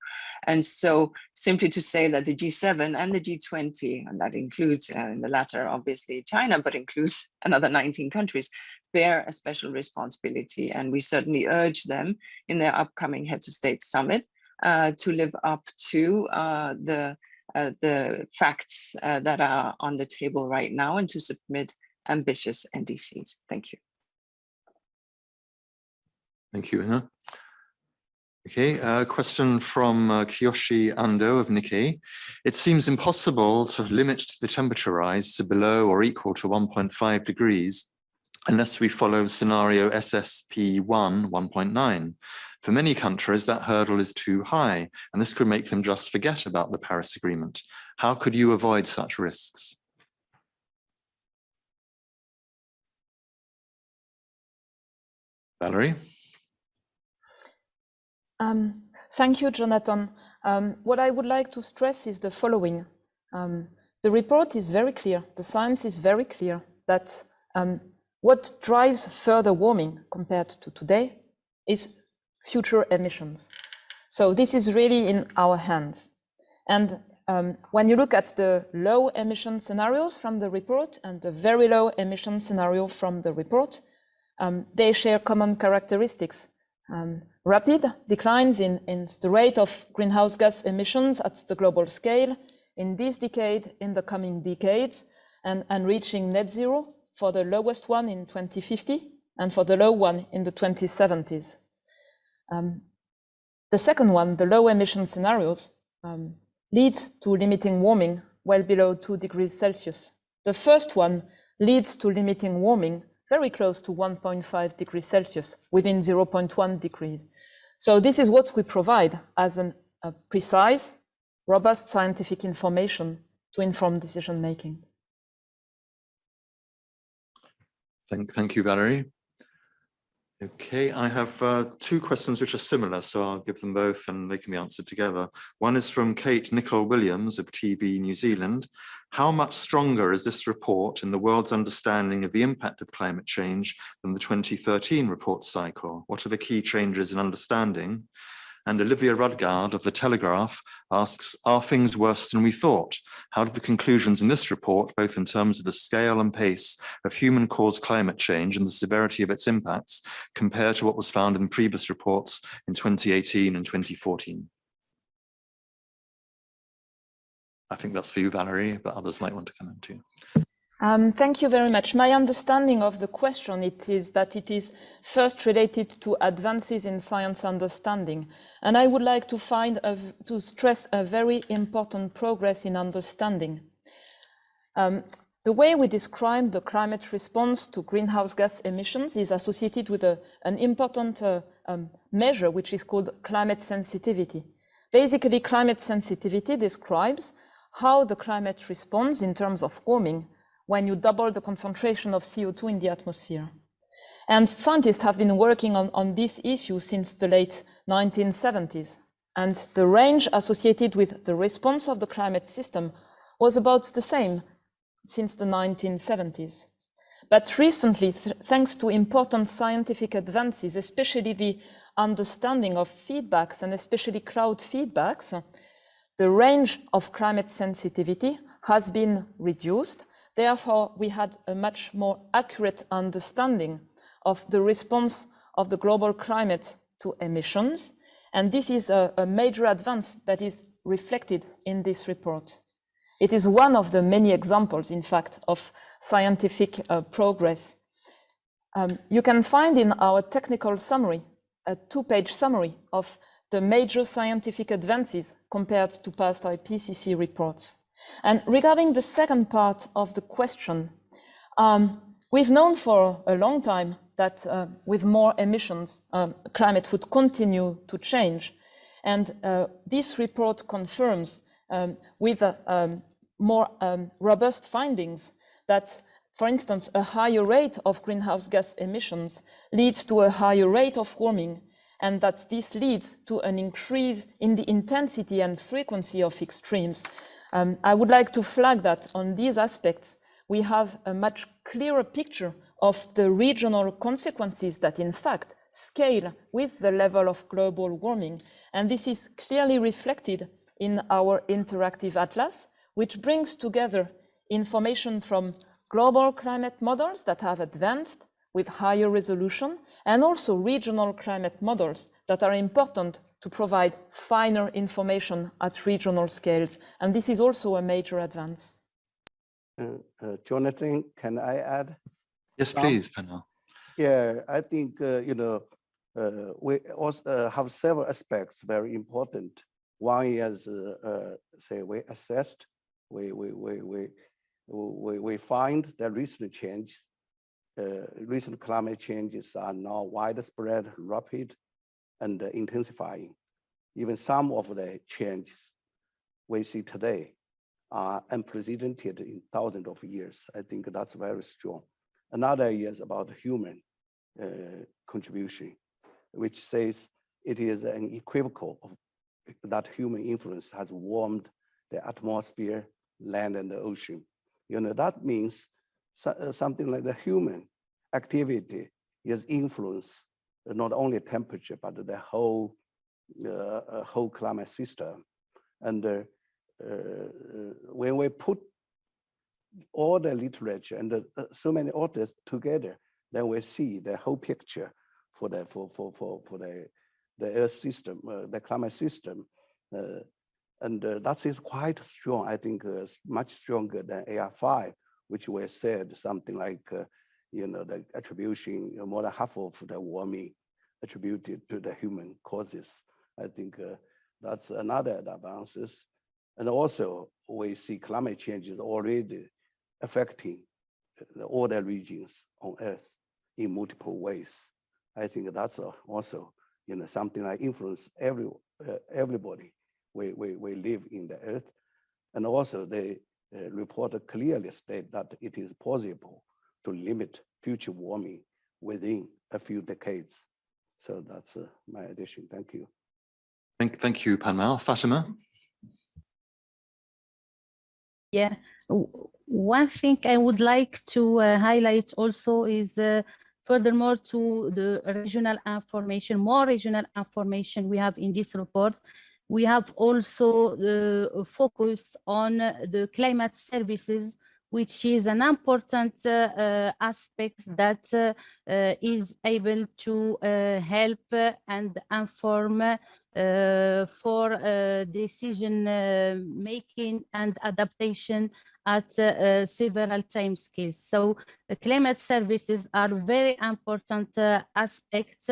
And so simply to say that the G7 and the G20, and that includes in the latter, obviously China, but includes another 19 countries, bear a special responsibility. And we certainly urge them in their upcoming Heads of State Summit to live up to the facts that are on the table right now and to submit ambitious NDCs. Thank you. Thank you, Inga. Okay, a question from Kiyoshi Ando of Nikkei. It seems impossible to limit the temperature rise to below or equal to 1.5 degrees unless we follow scenario SSP 1.9. For many countries, that hurdle is too high, and this could make them just forget about the Paris Agreement. How could you avoid such risks? Valerie? Thank you, Jonathan. What I would like to stress is the following. The report is very clear, the science is very clear that what drives further warming compared to today is future emissions. So this is really in our hands. And when you look at the low emission scenarios from the report and the very low emission scenario from the report, they share common characteristics. Rapid declines in the rate of greenhouse gas emissions at the global scale in this decade, in the coming decades, and reaching net zero for the lowest one in 2050 and for the low one in the 2070s. The second one, the low emission scenarios, leads to limiting warming well below 2 degrees Celsius. The first one leads to limiting warming very close to 1.5 degrees Celsius, within 0.1 degree. So this is what we provide as a precise, robust scientific information to inform decision making. Thank you, Valerie. Okay, I have two questions which are similar, so I'll give them both and they can be answered together. One is from Kate Nicol-Williams of TB New Zealand. How much stronger is this report in the world's understanding of the impact of climate change than the 2013 report cycle? What are the key changes in understanding? And Olivia Rudgard of The Telegraph asks, are things worse than we thought? How do the conclusions in this report, both in terms of the scale and pace of human-caused climate change and the severity of its impacts, compare to what was found in previous reports in 2018 and 2014? I think that's for you, Valerie, but others might want to come in too. Thank you very much. My understanding of the question is that it is first related to advances in science understanding. And I would like to stress a very important progress in understanding. The way we describe the climate response to greenhouse gas emissions is associated with an important measure, which is called climate sensitivity. Basically, climate sensitivity describes how the climate responds in terms of warming when you double the concentration of CO2 in the atmosphere. And scientists have been working on this issue since the late 1970s. And the range associated with the response of the climate system was about the same since the 1970s. But recently, thanks to important scientific advances, especially the understanding of feedbacks and especially crowd feedbacks, the range of climate sensitivity has been reduced. Therefore, we had a much more accurate understanding of the response of the global climate to emissions. And this is a major advance that is reflected in this report. It is one of the many examples, in fact, of scientific progress. You can find in our technical summary a 2-page summary of the major scientific advances compared to past IPCC reports. And regarding the second part of the question, we've known for a long time that with more emissions, climate would continue to change. And this report confirms with more robust findings that, for instance, a higher rate of greenhouse gas emissions leads to a higher rate of warming, and that this leads to an increase in the intensity and frequency of extremes. I would like to flag that on these aspects, we have a much clearer picture of the regional consequences that in fact scale with the level of global warming. And this is clearly reflected in our interactive atlas, which brings together information from global climate models that have advanced with higher resolution, and also regional climate models that are important to provide finer information at regional scales. And this is also a major advance. Jonathan, can I add? Yes, please, Penal. Yeah, I think, we also have several aspects very important. One is, say, we assessed, we find that recent climate changes are now widespread, rapid, and intensifying. Even some of the changes we see today are unprecedented in thousands of years. I think that's very strong. Another is about human contribution, which says it is unequivocal that human influence has warmed the atmosphere, land, and the ocean. That means something like the human activity is influence not only temperature, but the whole climate system. And when we put all the literature and so many authors together, then we see the whole picture for the Earth system, the climate system, and that is quite strong. I think much stronger than AR5, which we said something like the attribution, more than half of the warming attributed to the human causes. I think that's another advances. And also we see climate change is already affecting all the regions on Earth in multiple ways. I think that's also something like influence everybody. We live in the Earth, and also they report clearly state that it is possible to limit future warming within a few decades. So that's my addition. Thank you. Thank you, Panmal. Fatima? Yeah, one thing I would like to highlight also is furthermore to the regional information, more regional information we have in this report. We have also the focus on the climate services, which is an important aspect that is able to help and inform for decision making and adaptation at several time scales. So the climate services are very important aspects.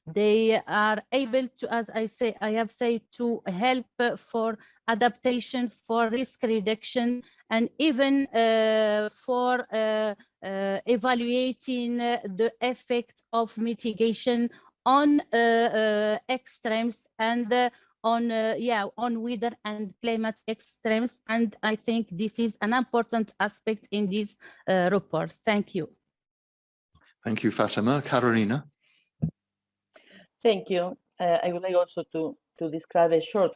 They are able to, as I have said, to help for adaptation, for risk reduction, and even for evaluating the effect of mitigation on extremes and on weather and climate extremes. And I think this is an important aspect in this report. Thank you. Thank you, Fatima. Carolina? Thank you. I would like also to describe a short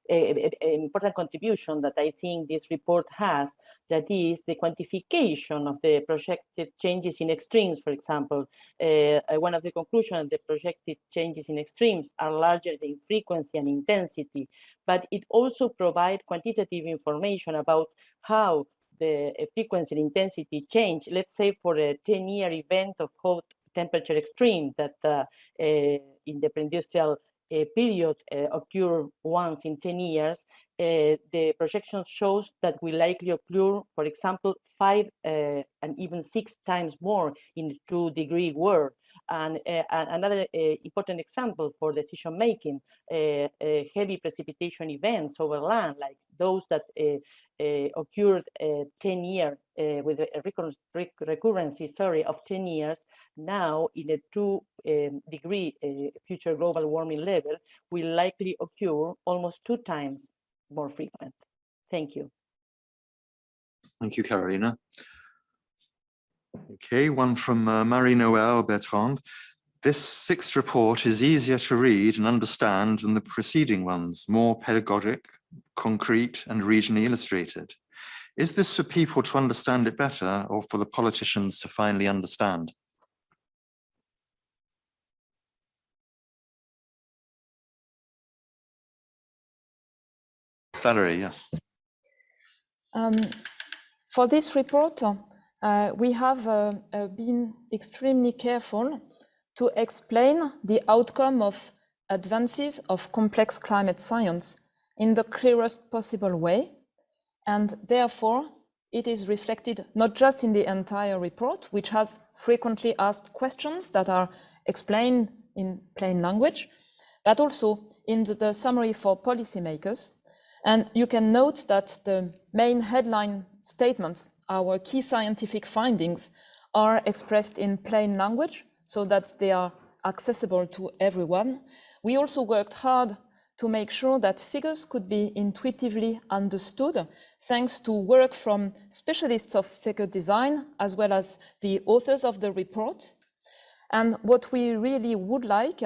important contribution that I think this report has, that is the quantification of the projected changes in extremes. For example, one of the conclusions, the projected changes in extremes are larger in frequency and intensity, but it also provides quantitative information about how the frequency and intensity change, let's say for a 10-year event of hot temperature extreme that in the pre-industrial period occur once in 10 years, the projection shows that will likely occur, for example, 5 and even 6 times more in the 2-degree world. And another important example for decision making, heavy precipitation events over land, like those that occurred 10 years with a recurrency, of 10 years, now in a 2-degree future global warming level, will likely occur almost 2 times more frequent. Thank you. Thank you, Carolina. Okay, one from Marie-Noëlle Bertrand. This 6th report is easier to read and understand than the preceding ones, more pedagogic, concrete, and regionally illustrated. Is this for people to understand it better, or for the politicians to finally understand? Valerie, yes. For this report, we have been extremely careful to explain the outcome of advances of complex climate science in the clearest possible way. And therefore, it is reflected not just in the entire report, which has frequently asked questions that are explained in plain language, but also in the summary for policymakers. And you can note that the main headline statements, our key scientific findings, are expressed in plain language so that they are accessible to everyone. We also worked hard to make sure that figures could be intuitively understood, thanks to work from specialists of figure design, as well as the authors of the report. And what we really would like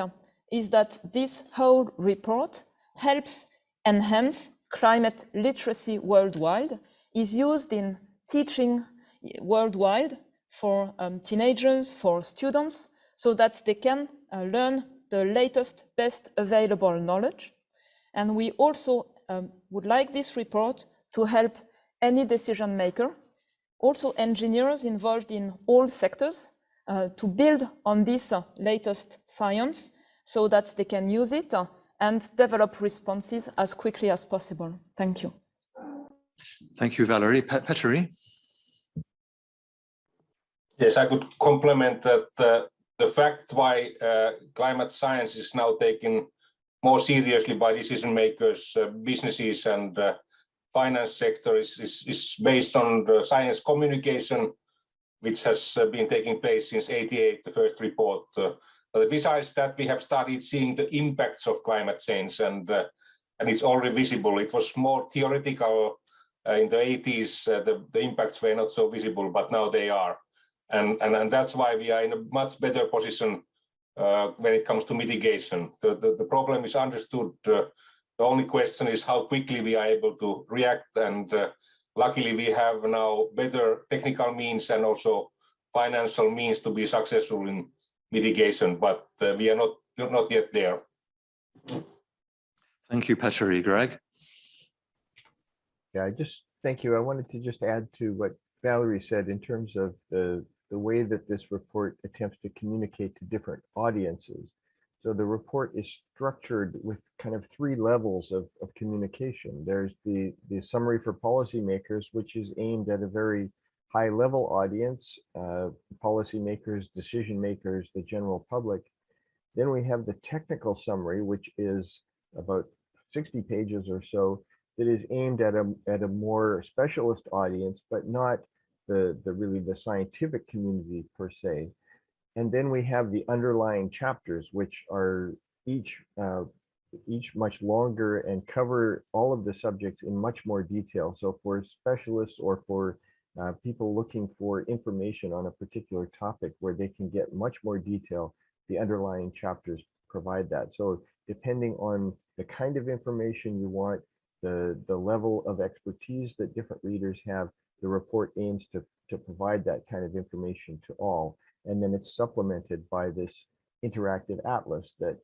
is that this whole report helps enhance climate literacy worldwide, is used in teaching worldwide for teenagers, for students, so that they can learn the latest, best available knowledge. And we also would like this report to help any decision maker, also engineers involved in all sectors, to build on this latest science so that they can use it and develop responses as quickly as possible. Thank you. Thank you, Valerie. Petteri? Yes, I could complement that the fact why climate science is now taken more seriously by decision makers, businesses and finance sector is based on the science communication, which has been taking place since '88, the first report. But besides that, we have started seeing the impacts of climate change, and it's already visible. It was more theoretical in the '80s. The impacts were not so visible, but now they are. And that's why we are in a much better position when it comes to mitigation. The problem is understood. The only question is how quickly we are able to react. And luckily, we have now better technical means and also financial means to be successful in mitigation, but we are not yet there. Thank you, Petteri. Greg? Yeah, thank you. I wanted to just add to what Valerie said in terms of the way that this report attempts to communicate to different audiences. So the report is structured with kind of three levels of communication. There's the summary for policymakers, which is aimed at a very high level audience, policymakers, decision makers, the general public. Then we have the technical summary, which is about 60 pages or so, that is aimed at a more specialist audience, but not really the scientific community per se. And then we have the underlying chapters, which are each much longer and cover all of the subjects in much more detail. So for specialists or for people looking for information on a particular topic where they can get much more detail, the underlying chapters provide that. So depending on the kind of information you want, the level of expertise that different readers have, the report aims to provide that kind of information to all. And then it's supplemented by this interactive atlas that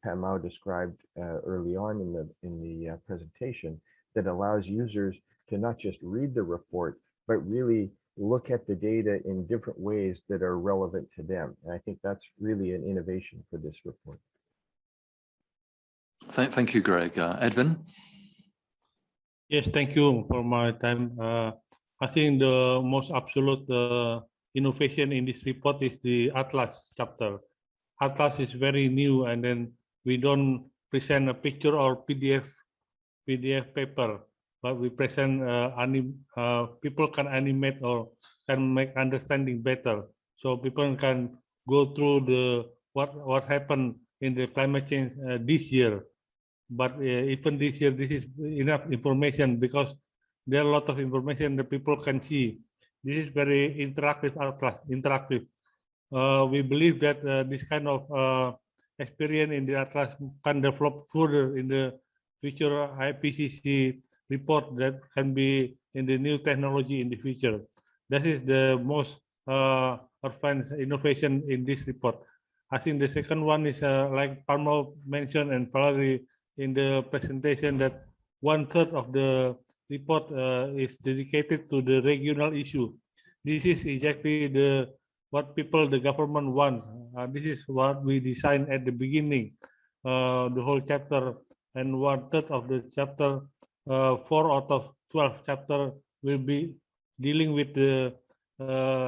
Pamau described early on in the presentation that allows users to not just read the report, but really look at the data in different ways that are relevant to them. And I think that's really an innovation for this report. Thank you, Greg. Edwin? Yes, thank you for my time. I think the most absolute innovation in this report is the Atlas chapter. Atlas is very new, and then we don't present a picture or PDF paper, but we present people can animate or can make understanding better, so people can go through what happened in the climate change this year. But even this year, this is enough information because there are a lot of information that people can see. This is very interactive atlas, interactive. We believe that this kind of experience in the atlas can develop further in the future IPCC report that can be in the new technology in the future. That is the most advanced innovation in this report. I think the second one is like Pamau mentioned and Valerie in the presentation, that 1/3 of the report is dedicated to the regional issue. This is exactly what the government wants. This is what we designed at the beginning, the whole chapter, and 1/3 of the chapter, 4 out of 12 chapter will be dealing with the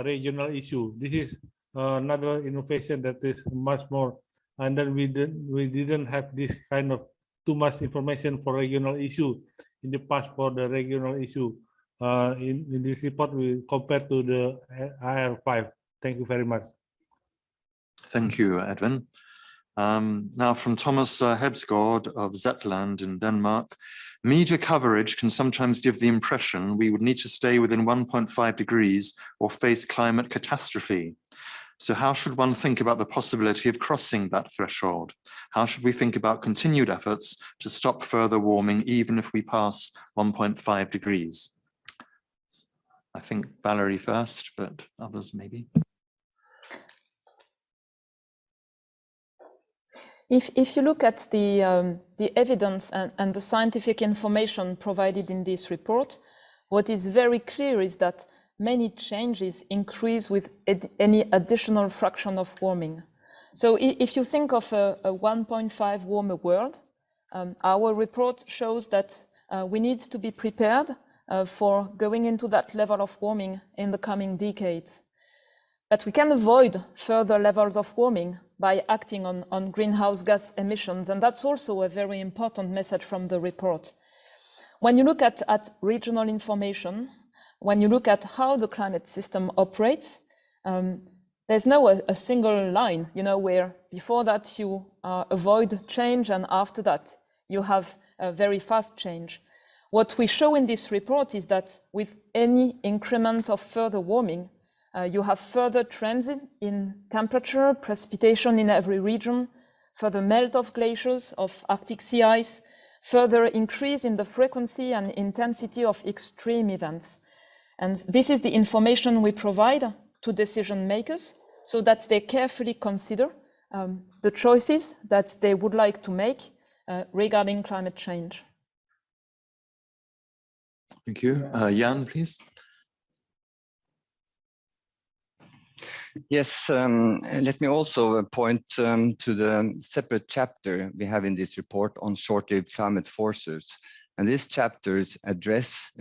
regional issue. This is another innovation that is much more, and then we didn't have this kind of too much information for regional issue in the past for the regional issue. In this report, we compare to the IR5. Thank you very much. Thank you, Edwin. Now from Thomas Hebsgaard of Zetland in Denmark. Media coverage can sometimes give the impression we would need to stay within 1.5 degrees or face climate catastrophe. So how should one think about the possibility of crossing that threshold? How should we think about continued efforts to stop further warming, even if we pass 1.5 degrees? I think Valerie first, but others maybe. If you look at the evidence and the scientific information provided in this report, what is very clear is that many changes increase with any additional fraction of warming. So if you think of a 1.5 warmer world, our report shows that we need to be prepared for going into that level of warming in the coming decades. But we can avoid further levels of warming by acting on greenhouse gas emissions. And that's also a very important message from the report. When you look at regional information, when you look at how the climate system operates, there's no a single line, where before that you avoid change and after that you have a very fast change. What we show in this report is that with any increment of further warming, you have further trends in temperature, precipitation in every region, further melt of glaciers, of Arctic sea ice, further increase in the frequency and intensity of extreme events. And this is the information we provide to decision makers so that they carefully consider the choices that they would like to make regarding climate change. Thank you. Jan, please. Yes, let me also point to the separate chapter we have in this report on short-lived climate forces. And these chapters address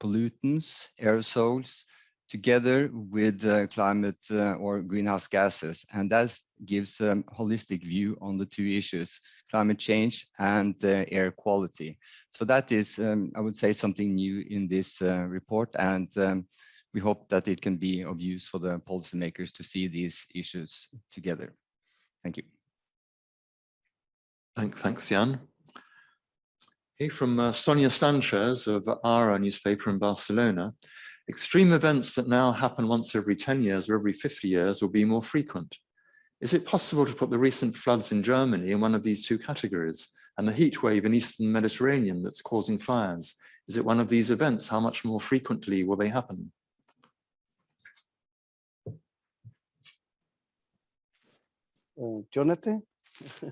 pollutants, aerosols, together with climate or greenhouse gases. And that gives a holistic view on the two issues, climate change and air quality. So that is, I would say, something new in this report. And we hope that it can be of use for the policymakers to see these issues together. Thank you. Thanks, Jan. Okay, from Sonia Sanchez of Ara newspaper in Barcelona. Extreme events that now happen once every 10 years or every 50 years will be more frequent. Is it possible to put the recent floods in Germany in one of these two categories? And the heat wave in Eastern Mediterranean that's causing fires, is it one of these events? How much more frequently will they happen? Jonathan?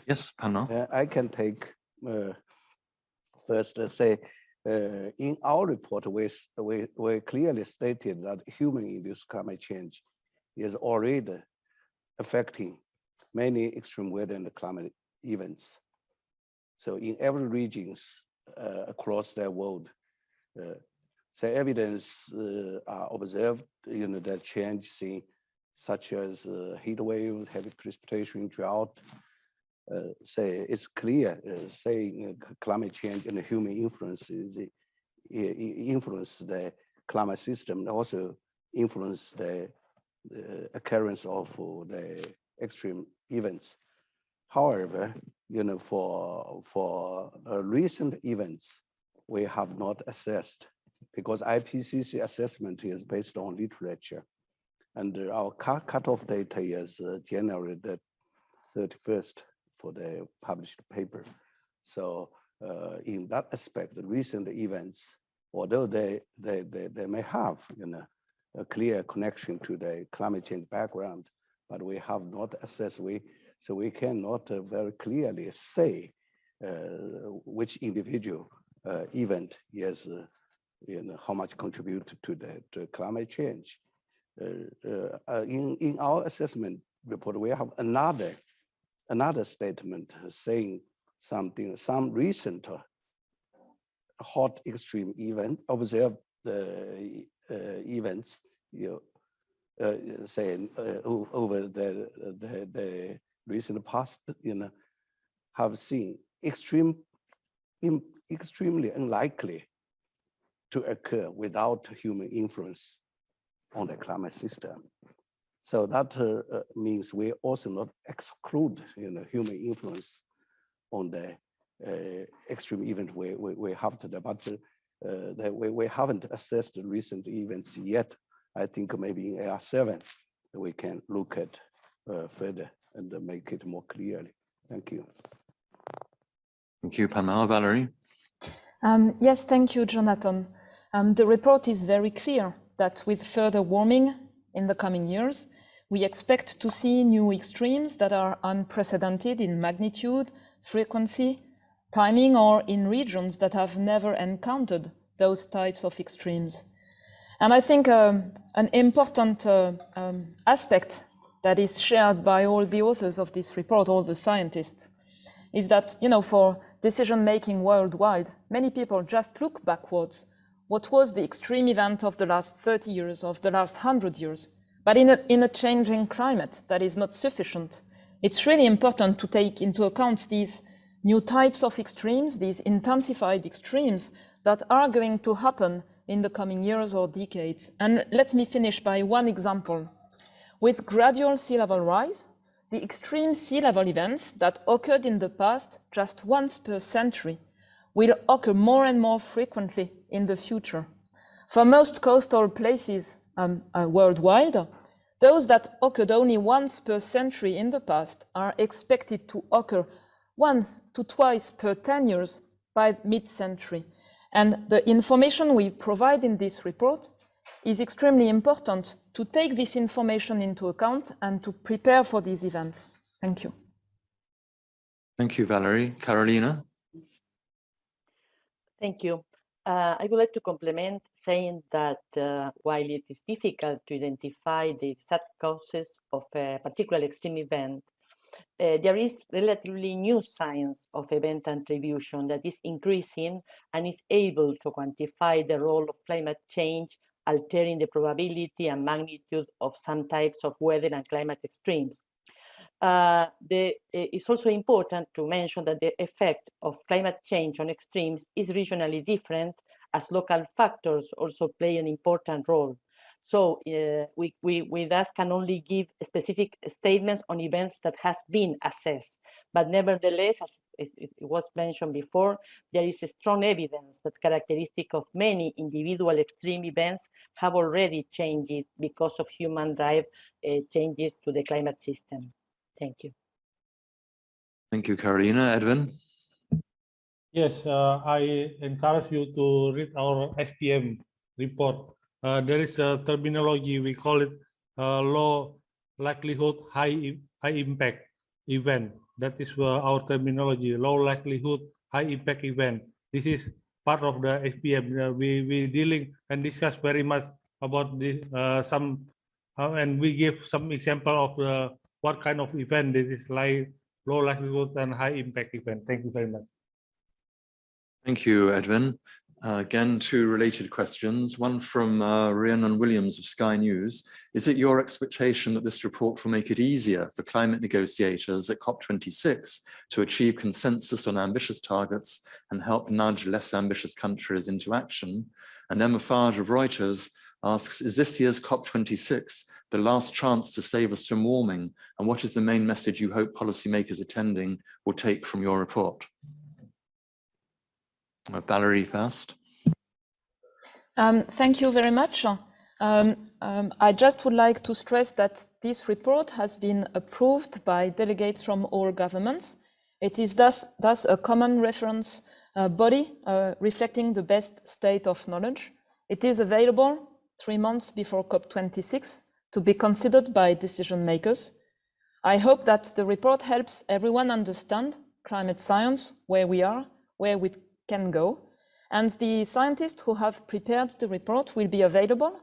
Yes, Pano. I can take first say, in our report, we clearly stated that human-induced climate change is already affecting many extreme weather and climate events. So in every regions across the world, the evidence are observed, that change seen, such as heat waves, heavy precipitation, drought. Say it's clear, saying climate change and human influence influence the climate system, and also influence the occurrence of the extreme events. However, for recent events, we have not assessed, because IPCC assessment is based on literature, and our cutoff data is January the 31st for the published paper. So in that aspect, the recent events, although they may have a clear connection to the climate change background, but we have not assessed, so we cannot very clearly say which individual event is how much contribute to the climate change. In our assessment report, we have another statement saying something, some recent hot extreme event, observed events, saying over the recent past, have seen extremely unlikely to occur without human influence on the climate system. So that means we also not exclude human influence on the extreme event we have today, but we haven't assessed the recent events yet. I think maybe in AR7 we can look at further and make it more clearly. Thank you. Thank you, Pamela. Valerie? Yes, thank you, Jonathan. The report is very clear that with further warming in the coming years, we expect to see new extremes that are unprecedented in magnitude, frequency, timing, or in regions that have never encountered those types of extremes. And I think an important aspect that is shared by all the authors of this report, all the scientists, is that, for decision-making worldwide, many people just look backwards. What was the extreme event of the last 30 years, of the last 100 years? But in a changing climate, that is not sufficient. It's really important to take into account these new types of extremes, these intensified extremes that are going to happen in the coming years or decades. And let me finish by one example. With gradual sea level rise, the extreme sea level events that occurred in the past just once per century will occur more and more frequently in the future. For most coastal places worldwide, those that occurred only once per century in the past are expected to occur once to twice per 10 years by mid-century. And the information we provide in this report is extremely important to take this information into account and to prepare for these events. Thank you. Thank you, Valerie. Carolina? Thank you. I would like to complement saying that while it is difficult to identify the exact causes of a particular extreme event, there is relatively new science of event attribution that is increasing and is able to quantify the role of climate change, altering the probability and magnitude of some types of weather and climate extremes. It's also important to mention that the effect of climate change on extremes is regionally different, as local factors also play an important role. So we thus can only give specific statements on events that has been assessed. But nevertheless, as it was mentioned before, there is a strong evidence that characteristic of many individual extreme events have already changed because of human drive changes to the climate system. Thank you. Thank you, Carolina. Edwin? Yes, I encourage you to read our SPM report. There is a terminology, we call it low likelihood, high impact event. That is our terminology, low likelihood, high impact event. This is part of the SPM. We dealing and discuss very much about this, and we give some example of what kind of event this is, like low likelihood and high impact event. Thank you very much. Thank you, Edwin. Again, two related questions. One from Rhiannon Williams of Sky News. Is it your expectation that this report will make it easier for climate negotiators at COP26 to achieve consensus on ambitious targets and help nudge less ambitious countries into action? And Emma Farge of Reuters asks, is this year's COP26 the last chance to save us from warming? And what is the main message you hope policymakers attending will take from your report? Valerie first. Thank you very much. I just would like to stress that this report has been approved by delegates from all governments. It is thus a common reference body reflecting the best state of knowledge. It is available 3 months before COP26 to be considered by decision makers. I hope that the report helps everyone understand climate science, where we are, where we can go. And the scientists who have prepared the report will be available,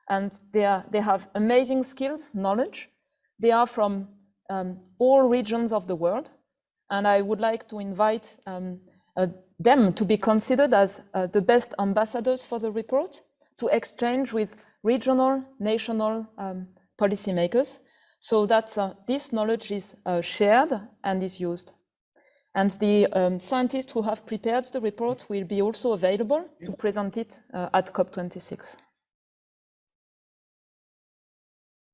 and they have amazing skills, knowledge. They are from all regions of the world, and I would like to invite them to be considered as the best ambassadors for the report, to exchange with regional, national policymakers, so that this knowledge is shared and is used. And the scientists who have prepared the report will be also available to present it at COP26.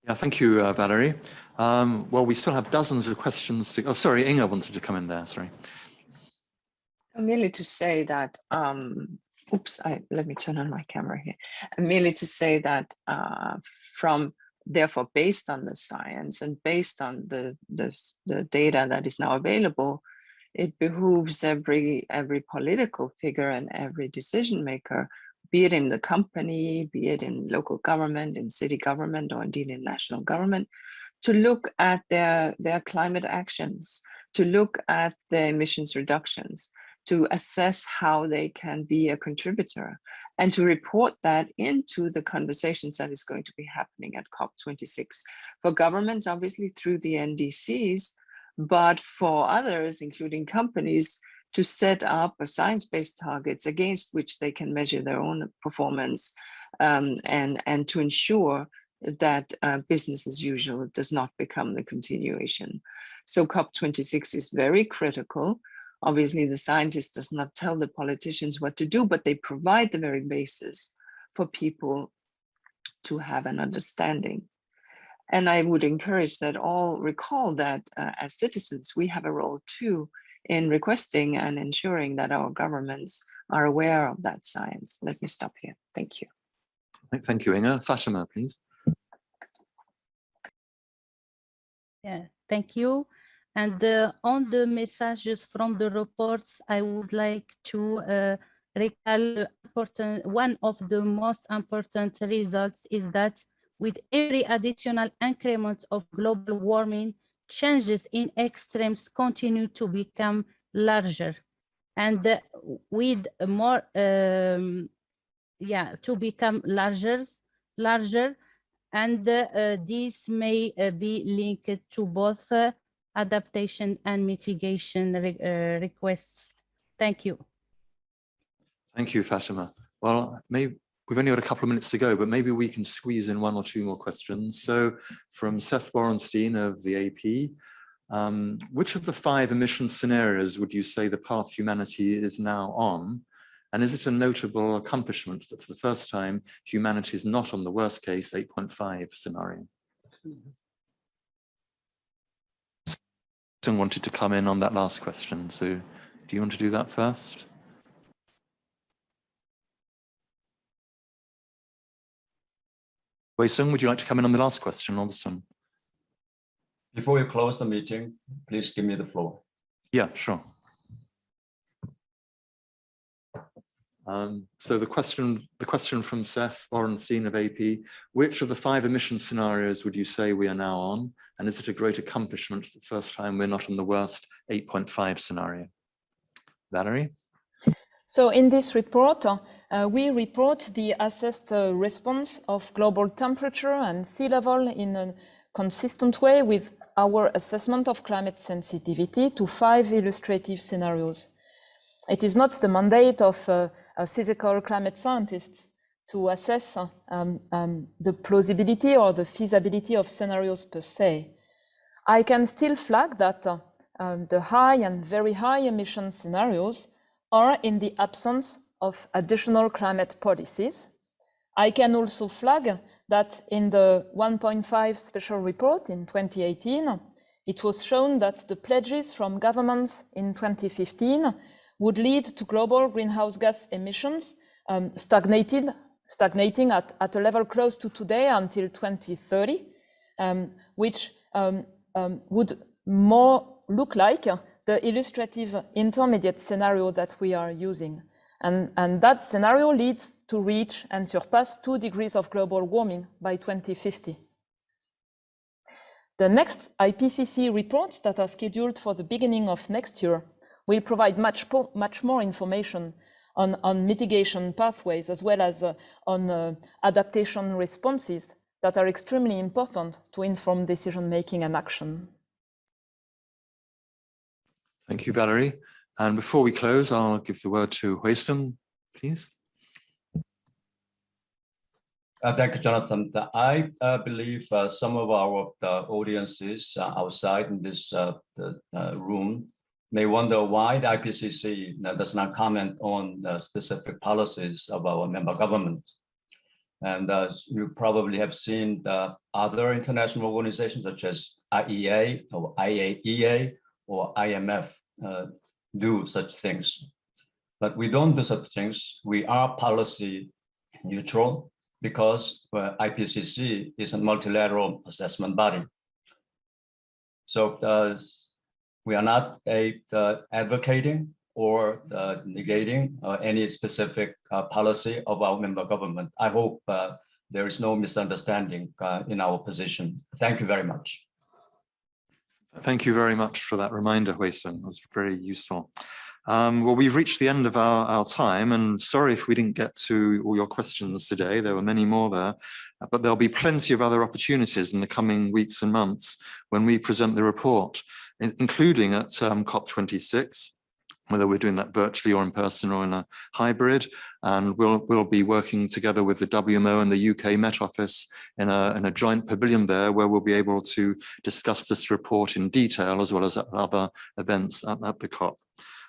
Yeah, thank you, Valerie. Well, we still have dozens of questions. Oh, sorry, Inga wanted to come in there, sorry. Merely to say that, let me turn on my camera here. Merely to say that therefore, based on the science and based on the data that is now available, it behooves every political figure and every decision maker, be it in the company, be it in local government, in city government, or indeed in national government, to look at their climate actions, to look at their emissions reductions, to assess how they can be a contributor and to report that into the conversations that is going to be happening at COP26 for governments, obviously through the NDCs, but for others, including companies, to set up a science-based targets against which they can measure their own performance and to ensure that business as usual does not become the continuation. So COP26 is very critical. Obviously, the scientist does not tell the politicians what to do, but they provide the very basis for people to have an understanding. And I would encourage that all recall that as citizens, we have a role too in requesting and ensuring that our governments are aware of that science. Let me stop here. Thank you. Thank you, Inga. Fatima, please. Yeah, thank you. And on the messages from the reports, I would like to recall one of the most important results is that with every additional increment of global warming, changes in extremes continue to become larger. And with more, to become larger, and this may be linked to both adaptation and mitigation requests. Thank you. Thank you, Fatima. Well, we've only got a couple of minutes to go, but maybe we can squeeze in one or two more questions. So from Seth Borenstein of the AP, which of the 5 emission scenarios would you say the path humanity is now on? And is it a notable accomplishment that for the first time, humanity is not on the worst case 8.5 scenario? Someone wanted to come in on that last question. So do you want to do that first? Wei Sung, would you like to come in on the last question or this one? Before you close the meeting, please give me the floor. Yeah, sure. So the question from Seth Borenstein of AP, which of the 5 emission scenarios would you say we are now on? And is it a great accomplishment for the first time we're not in the worst 8.5 scenario? Valerie? So in this report, we report the assessed response of global temperature and sea level in a consistent way with our assessment of climate sensitivity to 5 illustrative scenarios. It is not the mandate of physical climate scientists to assess the plausibility or the feasibility of scenarios per se. I can still flag that the high and very high emission scenarios are in the absence of additional climate policies. I can also flag that in the 1.5 special report in 2018, it was shown that the pledges from governments in 2015 would lead to global greenhouse gas emissions stagnating at a level close to today until 2030, which would more look like the illustrative intermediate scenario that we are using. And that scenario leads to reach and surpass 2 degrees of global warming by 2050. The next IPCC reports that are scheduled for the beginning of next year will provide much more information on mitigation pathways as well as on adaptation responses that are extremely important to inform decision-making and action. Thank you, Valerie. And before we close, I'll give the word to Wei Sung, please. Thank you, Jonathan. I believe some of our audiences outside in this room may wonder why the IPCC does not comment on the specific policies of our member government. And you probably have seen the other international organizations such as IEA or IAEA or IMF do such things. But we don't do such things. We are policy neutral because IPCC is a multilateral assessment body. So we are not advocating or negating any specific policy of our member government. I hope there is no misunderstanding in our position. Thank you very much. Thank you very much for that reminder, Wei Sung. It was very useful. Well, we've reached the end of our time, and sorry if we didn't get to all your questions today. There were many more there, but there'll be plenty of other opportunities in the coming weeks and months when we present the report, including at COP26, whether we're doing that virtually or in person or in a hybrid. And we'll be working together with the WMO and the UK Met Office in a joint pavilion there, where we'll be able to discuss this report in detail, as well as at other events at the COP.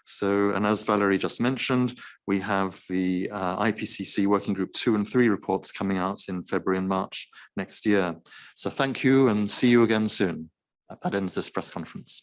So, and as Valerie just mentioned, we have the IPCC Working Group 2 and 3 reports coming out in February and March next year. So thank you and see you again soon. That ends this press conference.